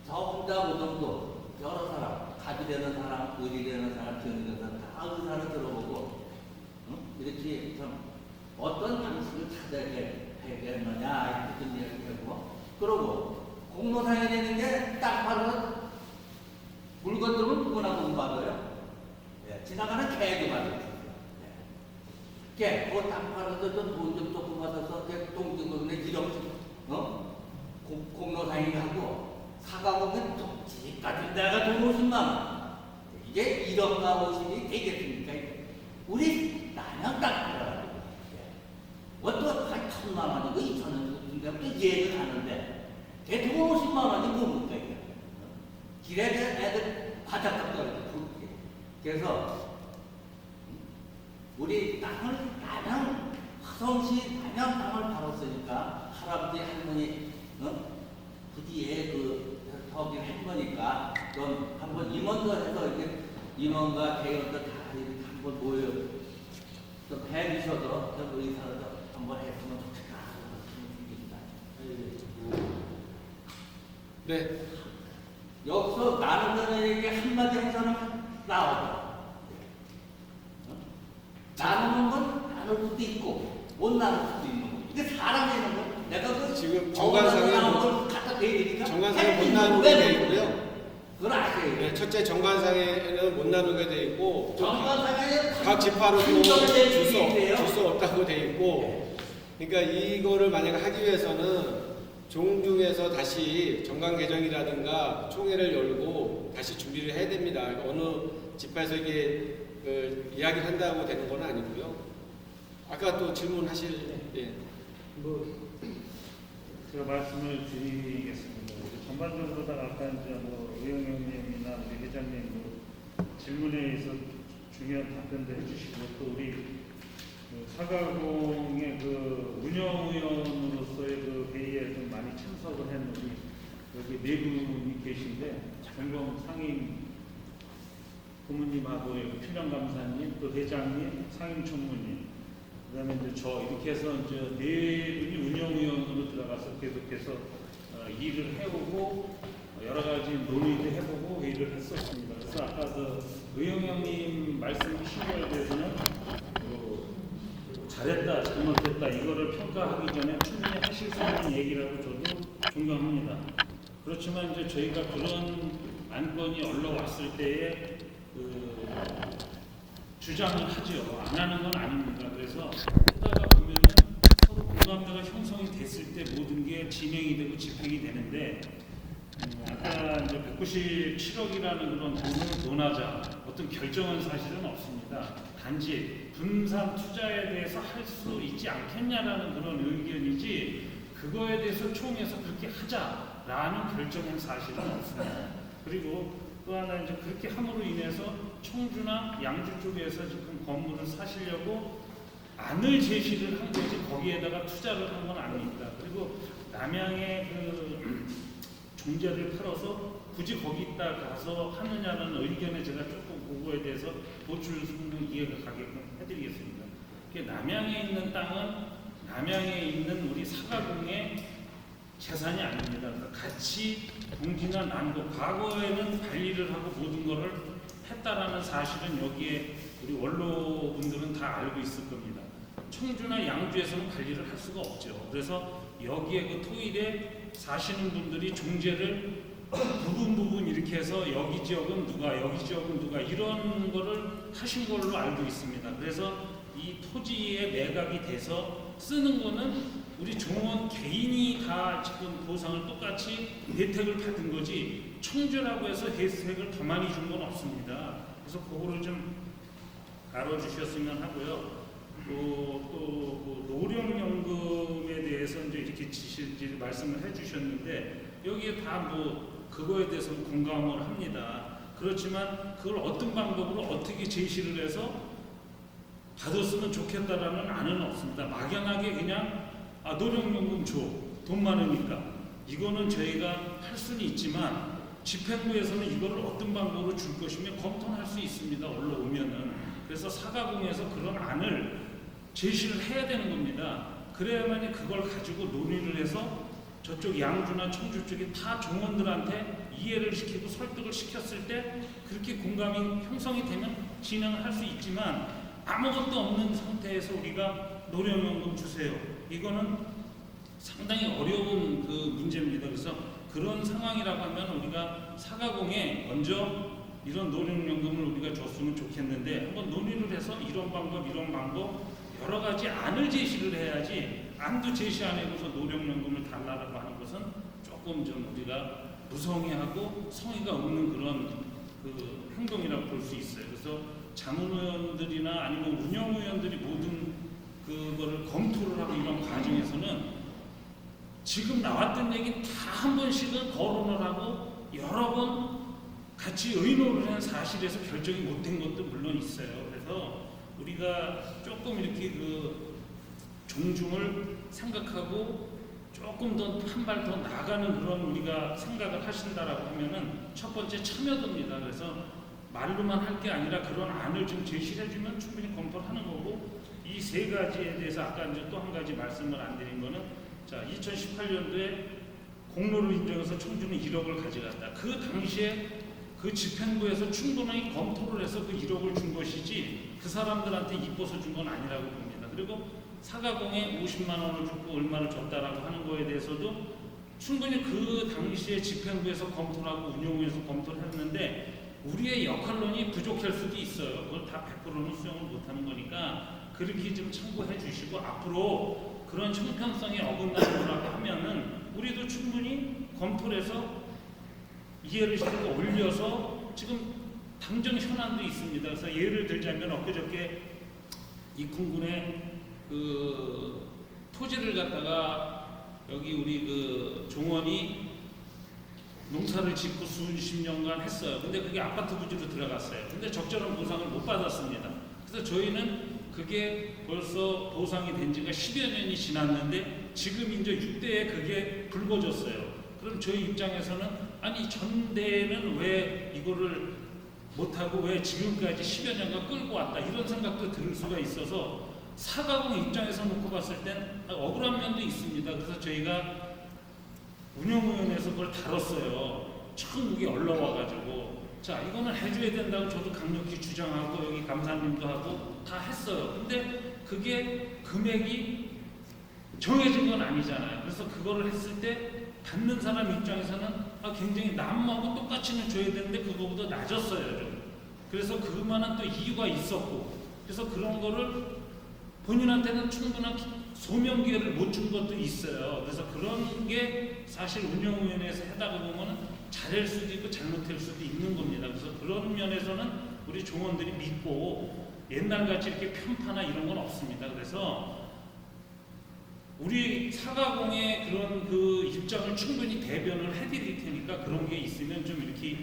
저 혼자 못해도 여러 사람, 가비 되는 사람, 의리 되는 사람, 기운이 되는 사람 다 의사를 들어보고 이렇게 좀 어떤 방식을 찾아야 되겠느냐 이렇게 얘기하고 그러고 공로상에 되는 게 딱 바로 물건들은 누구나 돈 받아요. 지나가는 개도 받아요. 개, 그거 딱 팔아서 돈 좀 조금 받아서 동등동네 1억, 공로상에 하고 사과 보면 집 같은 데가 돈 50만 원. 이게 1억과 50이 되겠습니까? 우리 나냥 딱 팔아가지고. 어떤 한 1,000만 원이고 2,000원 정도 되면 또 이해를 하는데 걔 돈 50만 원이 뭡니까? 길에 애들 바닥값 떨어져. 그래서 우리 땅을 마냥 화성시 마냥 땅을 팔았으니까 할아버지 할머니 부디에 그 저기 할머니까 좀 한번 임원들 해서 이렇게 임원과 대의원들 다 이렇게 한번 모여 좀 해주셔서 좀 의사를 한번 했으면 좋겠다 그런 생각입니다. 네. 여기서 나누는 게 한마디 행사는 나오죠. 나누는 건 나눌 수도 있고 못 나눌 수도 있는 거. 이게 사람이 있는 거. 내가 그 지금 정관상에 갖다 대니까 정관상에 못 나누게 돼 있고요. 그걸 아세요. 네, 첫째 정관상에는 못 나누게 돼 있고 정관상에는 각 지파로도 한정된 줄 일이에요. 수 없다고 돼 있고 그러니까 이거를 만약 하기 위해서는 종중에서 다시 정관 개정이라든가 총회를 열고 다시 준비를 해야 됩니다. 그러니까 어느 지파에서 이게 이야기를 한다고 되는 건 아니고요. 아까 또 질문하실 제가 말씀을 드리겠습니다. 전반적으로 다 아까 이제 의원님이나 우리 회장님 질문에 의해서 중요한 답변도 해주시고 또 우리 사가공의 운영위원으로서의 회의에 좀 많이 참석을 한 우리 여기 네 분이 계신데 정경 상임 고문님하고 필령감사님 또 회장님 상임 총무님 그다음에 이제 저 이렇게 해서 이제 네 분이 운영위원으로 들어가서 계속해서 일을 해오고 여러 가지 논의도 해보고 회의를 했었습니다. 그래서 아까 의영형님 말씀하신 거에 대해서는 잘했다, 잘못했다 이거를 평가하기 전에 충분히 하실 수 있는 얘기라고 저도 존경합니다. 그렇지만 이제 저희가 그런 안건이 올라왔을 때에 주장을 하죠. 안 하는 건 아닙니다. 그래서 하다가 보면은 서로 공감대가 형성이 됐을 때 모든 게 진행이 되고 집행이 되는데 아까 이제 197억이라는 그런 돈을 논하자 어떤 결정은 사실은 없습니다. 단지 분산 투자에 대해서 할 수 있지 않겠냐라는 그런 의견이지 그거에 대해서 총회에서 그렇게 하자라는 결정은 사실은 없습니다. 그리고 또 하나 이제 그렇게 함으로 인해서 청주나 양주 쪽에서 지금 건물을 사시려고 안을 제시를 한 거지 거기에다가 투자를 한 건 아닙니다. 그리고 남양의 그 종자를 팔아서 굳이 거기다 가서 하느냐는 의견에 제가 조금 그거에 대해서 보충 이해가 가게끔 해드리겠습니다. 남양에 있는 땅은 남양에 있는 우리 사가공의 재산이 아닙니다. 그러니까 같이 동지나 남고 과거에는 관리를 하고 모든 것을 했다라는 사실은 여기에 우리 원로분들은 다 알고 있을 겁니다. 청주나 양주에서는 관리를 할 수가 없죠. 그래서 여기에 그 토일에 사시는 분들이 종제를 부분 이렇게 해서 여기 지역은 누가 여기 지역은 누가 이런 거를 하신 걸로 알고 있습니다. 그래서 이 토지에 매각이 돼서 쓰는 거는 우리 종원 개인이 다 지금 보상을 똑같이 혜택을 받은 거지 청주라고 해서 혜택을 더 많이 준 건 없습니다. 그래서 그거를 좀 알아주셨으면 하고요. 또 노령연금에 대해서 이제 이렇게 말씀을 해주셨는데 여기에 다 뭐 그거에 대해서 공감을 합니다. 그렇지만 그걸 어떤 방법으로 어떻게 제시를 해서 받았으면 좋겠다라는 안은 없습니다. 막연하게 그냥 노령연금 줘. 돈 많으니까. 이거는 저희가 할 수는 있지만 집행부에서는 이거를 어떤 방법으로 줄 것이면 검토는 할 수 있습니다. 올라오면은. 그래서 사가공에서 그런 안을 제시를 해야 되는 겁니다. 그래야만이 그걸 가지고 논의를 해서 저쪽 양주나 청주 쪽에 다 종원들한테 이해를 시키고 설득을 시켰을 때 그렇게 공감이 형성이 되면 진행을 할 수 있지만 아무것도 없는 상태에서 우리가 노령연금 주세요. 이거는 상당히 어려운 그 문제입니다. 그래서 그런 상황이라고 하면 우리가 사가공에 먼저 이런 노령연금을 우리가 줬으면 좋겠는데 한번 논의를 해서 이런 방법 여러 가지 안을 제시를 해야지 안도 제시 안 해고서 노령연금을 달라고 하는 것은 조금 좀 우리가 무성의하고 성의가 없는 그런 그 행동이라고 볼 수 있어요. 그래서 자문위원들이나 아니면 운영위원들이 모든 그거를 검토를 하고 이런 과정에서는 지금 나왔던 얘기 다 한 번씩은 거론을 하고 여러 번 같이 의논을 한 사실에서 결정이 못된 것도 물론 있어요. 그래서 우리가 조금 이렇게 그 종중을 생각하고 조금 더 한 발 더 나가는 그런 우리가 생각을 하신다라고 하면은 첫 번째 참여도입니다. 그래서 말로만 할 게 아니라 그런 안을 좀 제시해 주면 충분히 검토를 하는 거고 이 세 가지에 대해서 아까 이제 또 한 가지 말씀을 안 드린 거는 자 2018년도에 공로를 인정해서 청주는 1억을 가져갔다. 그 당시에 그 집행부에서 충분히 검토를 해서 그 1억을 준 것이지 그 사람들한테 이뻐서 준 건 아니라고 봅니다. 그리고 사가공에 50만 원을 줬고 얼마를 줬다라고 하는 거에 대해서도 충분히 그 당시에 집행부에서 검토를 하고 운용위에서 검토를 했는데 우리의 역할론이 부족할 수도 있어요. 그걸 다 100%는 수용을 못하는 거니까 그렇게 좀 참고해 주시고 앞으로 그런 형평성에 어긋나는 거라고 하면은 우리도 충분히 검토를 해서 이해를 시키고 올려서 지금 당정 현안도 있습니다. 그래서 예를 들자면 엊그저께 이쿤군의 그 토지를 갖다가 여기 우리 그 종원이 농사를 짓고 수십 년간 했어요. 근데 그게 아파트 부지로 들어갔어요. 근데 적절한 보상을 못 받았습니다. 그래서 저희는 그게 벌써 보상이 된 지가 10여 년이 지났는데 지금 이제 6대에 그게 불거졌어요. 그럼 저희 입장에서는 아니 전대는 왜 이거를 못하고 왜 지금까지 10여 년간 끌고 왔다 이런 생각도 들 수가 있어서 사가공 입장에서 놓고 봤을 땐 억울한 면도 있습니다. 그래서 저희가 운영위원회에서 그걸 다뤘어요. 처음 그게 올라와가지고 자 이거는 해줘야 된다고 저도 강력히 주장하고 여기 감사님도 하고 다 했어요. 근데 그게 금액이 정해진 건 아니잖아요. 그래서 그거를 했을 때 받는 사람 입장에서는 굉장히 남하고 똑같이는 줘야 되는데 그거보다 낮았어요. 좀. 그래서 그만한 또 이유가 있었고 그래서 그런 거를 본인한테는 충분한 소명 기회를 못 준 것도 있어요. 그래서 그런 게 사실 운영위원회에서 하다가 보면 잘할 수도 있고 잘못할 수도 있는 겁니다. 그래서 그런 면에서는 우리 종원들이 믿고 옛날같이 이렇게 편파나 이런 건 없습니다. 그래서 우리 사가공의 그런 그 입장을 충분히 대변을 해드릴 테니까 그런 게 있으면 좀 이렇게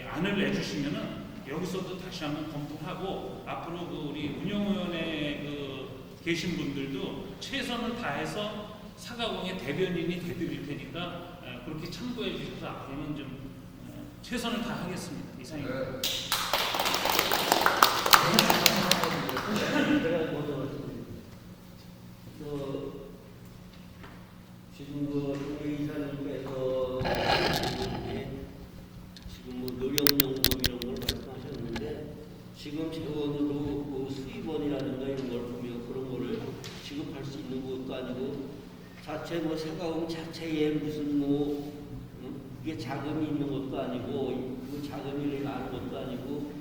안을 내주시면은 여기서도 다시 한번 검토하고 앞으로 그 우리 운영위원회 그 계신 분들도 최선을 다해서 사가공의 대변인이 되드릴 테니까 그렇게 참고해 주셔서 앞으로는 좀 최선을 다하겠습니다. 이상입니다. 제가 먼저 말씀드립니다. 지금 이사님께서 지금 노령연금 이런 걸 말씀하셨는데 지금 재원으로 수입원이라든가 이런 걸 보면 그런 거를 지급할 수 있는 것도 아니고 자체 사가공 자체에 무슨 이게 자금이 있는 것도 아니고 그 자금이 많은 것도 아니고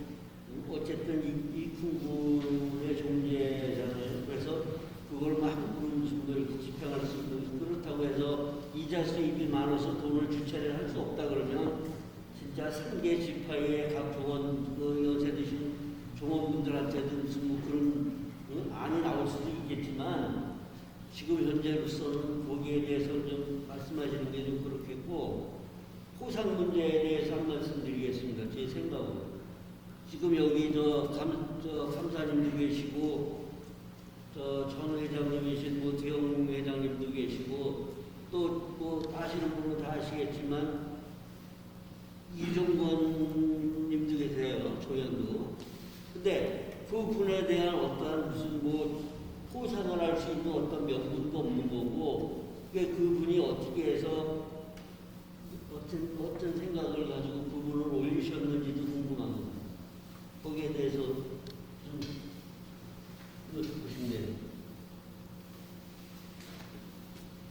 어쨌든 이 군군의 존재잖아요. 그래서 그걸 막 그런 식으로 이렇게 집행할 수 있는 그렇다고 해서 이자 수입이 많아서 돈을 주체를 할 수 없다 그러면 진짜 상계 지파의 각 종원 연세 드신 종원분들한테도 무슨 그런 안이 나올 수도 있겠지만 지금 현재로서는 거기에 대해서 좀 말씀하시는 게 좀 그렇겠고 포상 문제에 대해서 한 말씀 드리겠습니다. 제 생각으로. 지금 여기 감사님도 계시고 전 회장님이신 대영 회장님도 계시고 또 아시는 분은 다 아시겠지만 이종건님도 계세요. 조연도. 근데 그 분에 대한 어떠한 무슨 포상을 할 수 있는 어떤 명분도 없는 거고 그 분이 어떻게 해서 어떤 생각을 가지고 그분을 올리셨는지도 궁금한 겁니다. 거기에 대해서 좀 듣고 싶네요.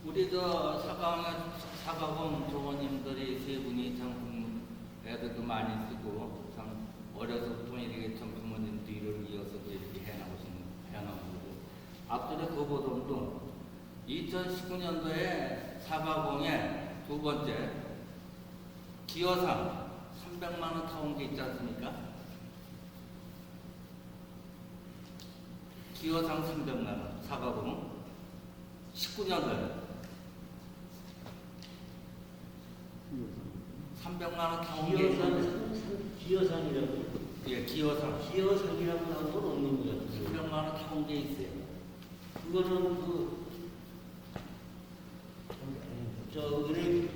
우리 사가공 조원님들이 세 분이 참 애들도 많이 쓰고 참 어려서부터 이렇게 참 부모님 뒤를 이어서 이렇게 해나오고 앞전에 그보다도 2019년도에 사가공의 두 번째 기여상 300만 원 타온 게 있지 않습니까? 기여상 300만 원 사가공 19년도에 300만 원 타온 게 기여상이라고. 예, 기여상이라고 나온 건 없는 것 같아요. 300만 원 타온 게 있어요. 그거는 은행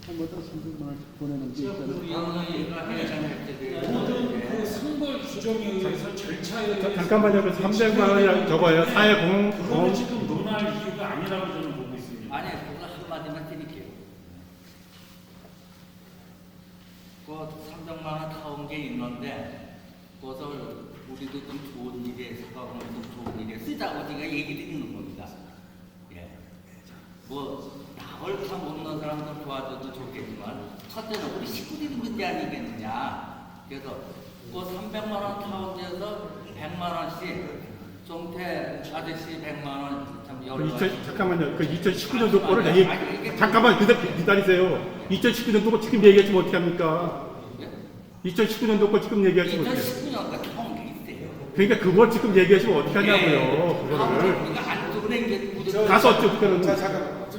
한번더 300만 원씩 보내는 게 있잖아요. 우리가 회장할 때 모든 그 상벌 규정에 의해서 절차에 의해서 잠깐만요. 그 300만 원이라고 적어요. 사회공헌 그거는 지금 논할 이유가 아니라고 저는 보고 있습니다. 아니, 그거 한마디만 드릴게요. 그 300만 원 타온 게 있는데 그것을 우리도 좀 좋은 일에 사가공을 좀 좋은 일에 쓰자고 제가 얘기 드리는 겁니다. 예. 나올 참 없는 사람들 도와줘도 좋겠지만 첫째는 우리 식구들이 문제 아니겠느냐. 그래서 그 300만 원 타온 데서 100만 원씩 종태 아저씨 100만 원 참 잠깐만요. 그 2019년도 거를 잠깐만 기다리세요. 2019년도 거 지금 얘기하시면 어떻게 합니까? 2019년도 거 지금 얘기하시면 어떻게 해요? 2019년까지 타온 게 있어요. 그러니까 그걸 지금 얘기하시면 어떻게 하냐고요. 그거를. 우리가 안 두고낸 게 가서 어떻게 자,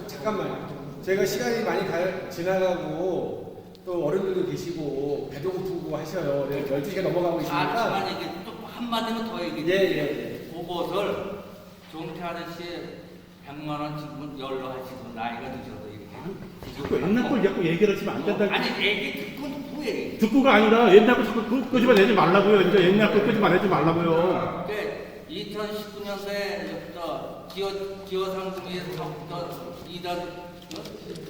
잠깐만요. 제가 시간이 많이 지나가고 또 어른들도 계시고 배도 고프고 하셔요. 12시가 넘어가고 있으니까. 잠깐만 얘기 또 한마디만 더 얘기해 예. 그것을 종태 아저씨 100만 원 지금 연로하시고 나이가 드셔도 그 옛날 걸 자꾸 얘기를 하시면 안 된다. 아니 얘기 듣고 후에 듣고가 아니라 옛날 거 자꾸 끄집어내지 말라고요. 이제 옛날 거 끄집어내지 말라고요. 2019년도에 기여상금에서 이단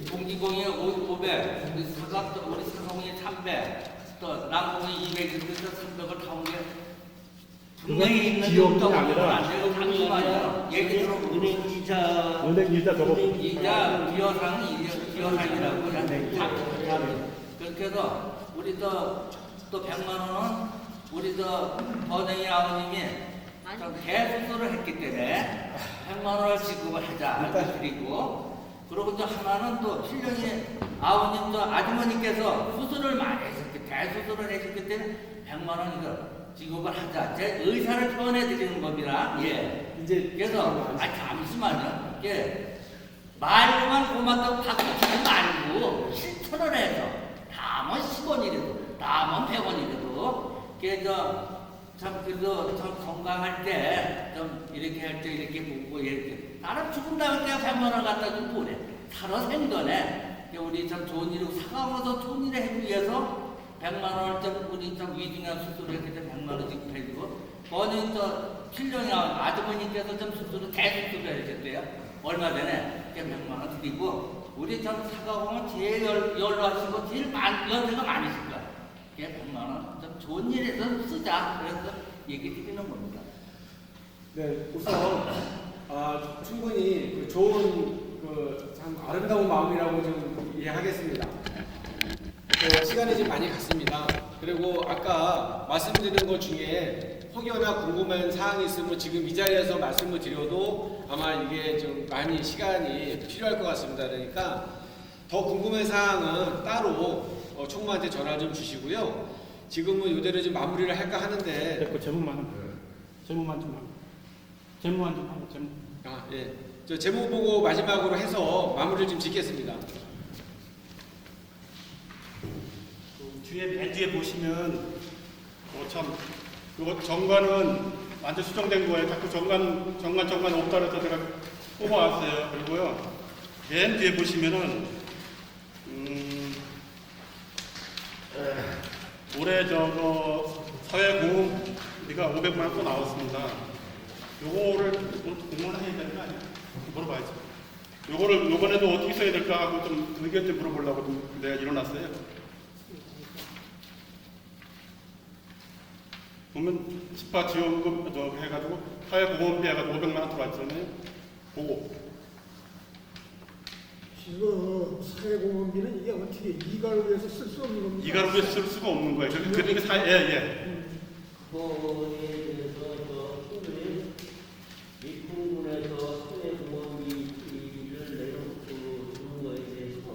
동기공이 500, 우리 사가공이 300, 또 남공이 200에서 300을 타온 게 분명히 있는 기업이 아니라 당연하죠. 얘기 들어보고 은행 이자 저거 이자 기여상이라고 그렇게 해서 우리 또 100만 원은 우리 버댕이 아버님이 대수술을 했기 때문에 100만 원을 지급을 하자 그리고 그리고 또 하나는 또 신령이 아버님 또 아주머니께서 수술을 많이 하셨기 대수술을 하셨기 때문에 100만 원 이거 지급을 하자. 제 의사를 표현해 드리는 겁니다. 예. 이제 그래서 잠시만요. 예. 말로만 고맙다고 바꾸지 말고 실천을 해서 다만 10원이라도 다만 100원이라도 그래서 참 그래도 참 건강할 때 좀 이렇게 할 때 이렇게 보고 이렇게 나는 죽은 다음에 내가 100만 원 갖다 좀 보내. 살아 생전에 우리 참 좋은 일을 사과하면서 좋은 일을 하기 위해서 100만 원을 좀 우리 좀 위중한 수술을 했을 때 100만 원 지금 해주고 본인 또 필령이 아주머니께서 좀 수술을 대수술을 하셨대요. 얼마 전에 100만 원 드리고 우리 참 사과하면 제일 연로하시고 제일 연세가 많으실 거야. 100만 원 좀 좋은 일에서 쓰자. 그래서 얘기 드리는 겁니다. 네, 우선 충분히 그 좋은 참 아름다운 마음이라고 좀 이해하겠습니다. 시간이 좀 많이 갔습니다. 그리고 아까 말씀드린 것 중에 혹여나 궁금한 사항이 있으면 지금 이 자리에서 말씀을 드려도 아마 이게 좀 많이 시간이 필요할 것 같습니다. 그러니까 더 궁금한 사항은 따로 총무한테 전화 좀 주시고요. 지금은 이대로 좀 마무리를 할까 하는데. 됐고 제목만 좀 하고. 제목만 좀 하고 제목. 예. 저 제목 보고 마지막으로 해서 마무리를 좀 짓겠습니다. 맨 뒤에 보시면 참 이거 정관은 완전 수정된 거예요. 자꾸 정관 없다 그래서 제가 뽑아왔어요. 그리고요 맨 뒤에 보시면은 올해 저거 사회보험비가 500만 원 또 나왔습니다. 요거를 공무원 해야 되는 거 아니야? 물어봐야지. 요거를 요번에도 어떻게 써야 될까 하고 좀 의견 좀 물어보려고 좀 내가 일어났어요. 보면 집화 지원금 해가지고 사회보험비 해가지고 500만 원 들어왔잖아요. 보고. 지금 사회공헌비는 이게 어떻게 이가를 위해서 쓸 수 없는 겁니까? 이가를 위해서 쓸 수가 없는 거예요. 그러니까 예. 그거에 대해서 오늘 입국문에서 사회보험비를 내놓는 거에 대해서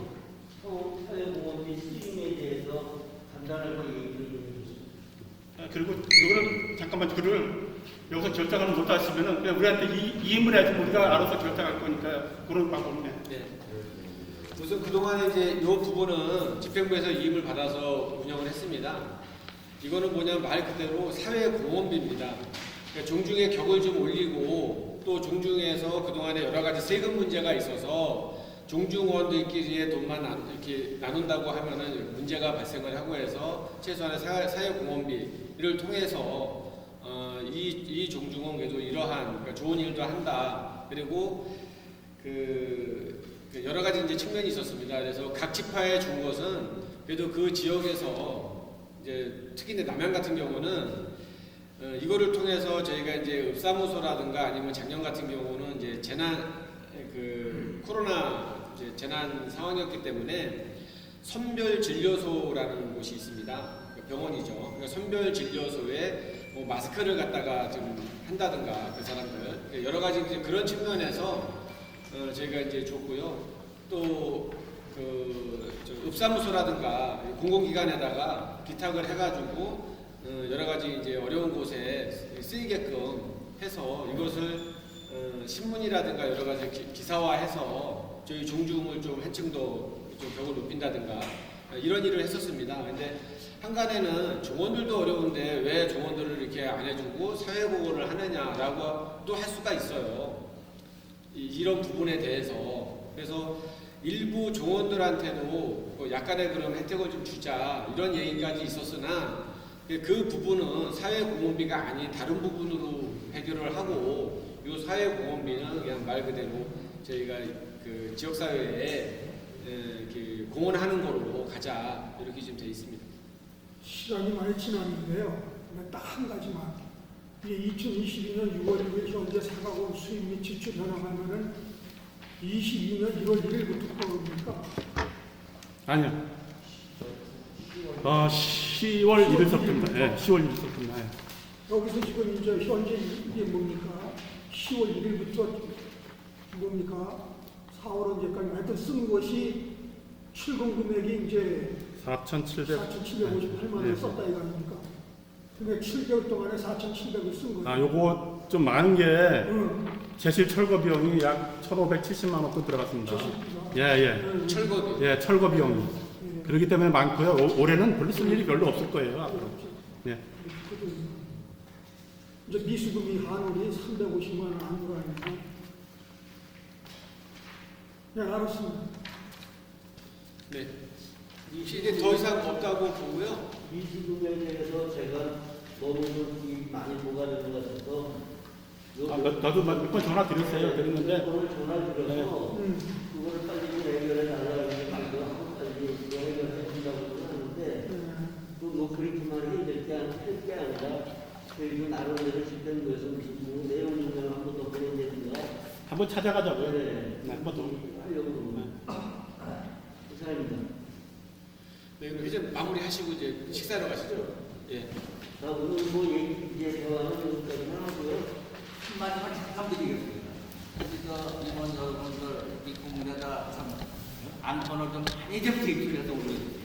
사회보험비 수임에 대해서 간단하게 얘기를 좀 해주세요. 그리고 이거를 잠깐만 글을 여기서 결정을 못 하시면은 그냥 우리한테 이임을 해야지 우리가 알아서 결정할 거니까 그런 방법이네. 네. 우선 그동안에 이제 이 부분은 집행부에서 이임을 받아서 운영을 했습니다. 이거는 뭐냐면 말 그대로 사회공헌비입니다. 그러니까 종중의 격을 좀 올리고 또 종중에서 그동안에 여러 가지 세금 문제가 있어서 종중원들끼리의 돈만 이렇게 나눈다고 하면은 문제가 발생을 하고 해서 최소한의 사회공헌비를 통해서 이 종중은 그래도 이러한 그러니까 좋은 일도 한다. 그리고 여러 가지 이제 측면이 있었습니다. 그래서 각 지파에 준 것은 그래도 그 지역에서 이제 특히 이제 남양 같은 경우는 이거를 통해서 저희가 이제 읍사무소라든가 아니면 작년 같은 경우는 이제 코로나 이제 재난 상황이었기 때문에 선별진료소라는 곳이 있습니다. 병원이죠. 그러니까 선별진료소에 뭐 마스크를 갖다가 좀 한다든가 그 사람들 여러 가지 이제 그런 측면에서 저희가 이제 줬고요. 또 읍사무소라든가 공공기관에다가 기탁을 해가지고 여러 가지 이제 어려운 곳에 쓰이게끔 해서 이것을 신문이라든가 여러 가지 기사화해서 저희 종중을 좀 한층 더 좀 격을 높인다든가 이런 일을 했었습니다. 근데 한간에는 종원들도 어려운데 왜 종원들을 이렇게 안 해주고 사회보호를 하느냐라고 또 할 수가 있어요. 이런 부분에 대해서. 그래서 일부 종원들한테도 약간의 그런 혜택을 좀 주자 이런 얘기까지 있었으나 그 부분은 사회공헌비가 아닌 다른 부분으로 해결을 하고 이 사회공헌비는 그냥 말 그대로 저희가 그 지역사회에 공헌하는 거로 가자 이렇게 지금 돼 있습니다. 시간이 많이 지났는데요. 딱 한 가지만. 이제 2022년 6월 1일 현재 사과금 수입 및 지출 현황하면은 22년 1월 1일부터 그럽니까? 아니요. 10월 1일서부터입니다. 예, 10월 1일서부터입니다. 예. 여기서 지금 이제 현재 이게 뭡니까? 10월 1일부터 뭡니까? 4월 언제까지 하여튼 쓴 것이 출금 금액이 이제 4,758만 원을 썼다 이거입니까? 그게 7개월 동안에 4,700을 쓴 거예요. 아, 요거 좀 많은 게 제실 철거 비용이 약 1,570만 원 돈 들어갔습니다. 예. 철거비. 예, 철거 비용이. 그렇기 때문에 많고요. 올해는 별로 쓸 일이 별로 없을 거예요. 앞으로. 예. 이제 미수금이 한원이 350만 원 안으로 아닙니까? 네, 알았습니다. 네. 이제 더 이상 없다고 보고요. 미수금에 대해서 제가 너무 좀 많이 보관된 것 같아서 나도 몇 번 전화 드렸어요. 드렸는데 오늘 전화 드려서 음. 그거를 빨리 좀 해결해 달라고 이렇게 말도 빨리 해결해 준다고 하는데 또뭐 그렇게만 할게 아니라 저희도 나름대로 집행 거에서 무슨 내용 인정을 한번 더 보내드린다. 한번 찾아가자고요. 네. 한번 더. 하려고 감사합니다. 네, 그럼 이제 마무리하시고 이제 식사하러 가시죠. 예. 자, 오늘 뭐 얘기 이제 대화는 여기까지만 하고요. 한마디만 잠깐 드리겠습니다. 그래서 이번 여러분들 이 국내에다 참 안건을 좀 많이 좀 제출해서 올려주세요.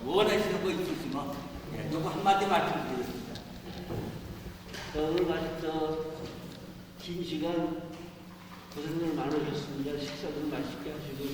원하시는 거 있으시면 예, 요거 한마디 말씀드리겠습니다. 자, 오늘 긴 시간 고생들 많으셨습니다. 식사들 맛있게 하시고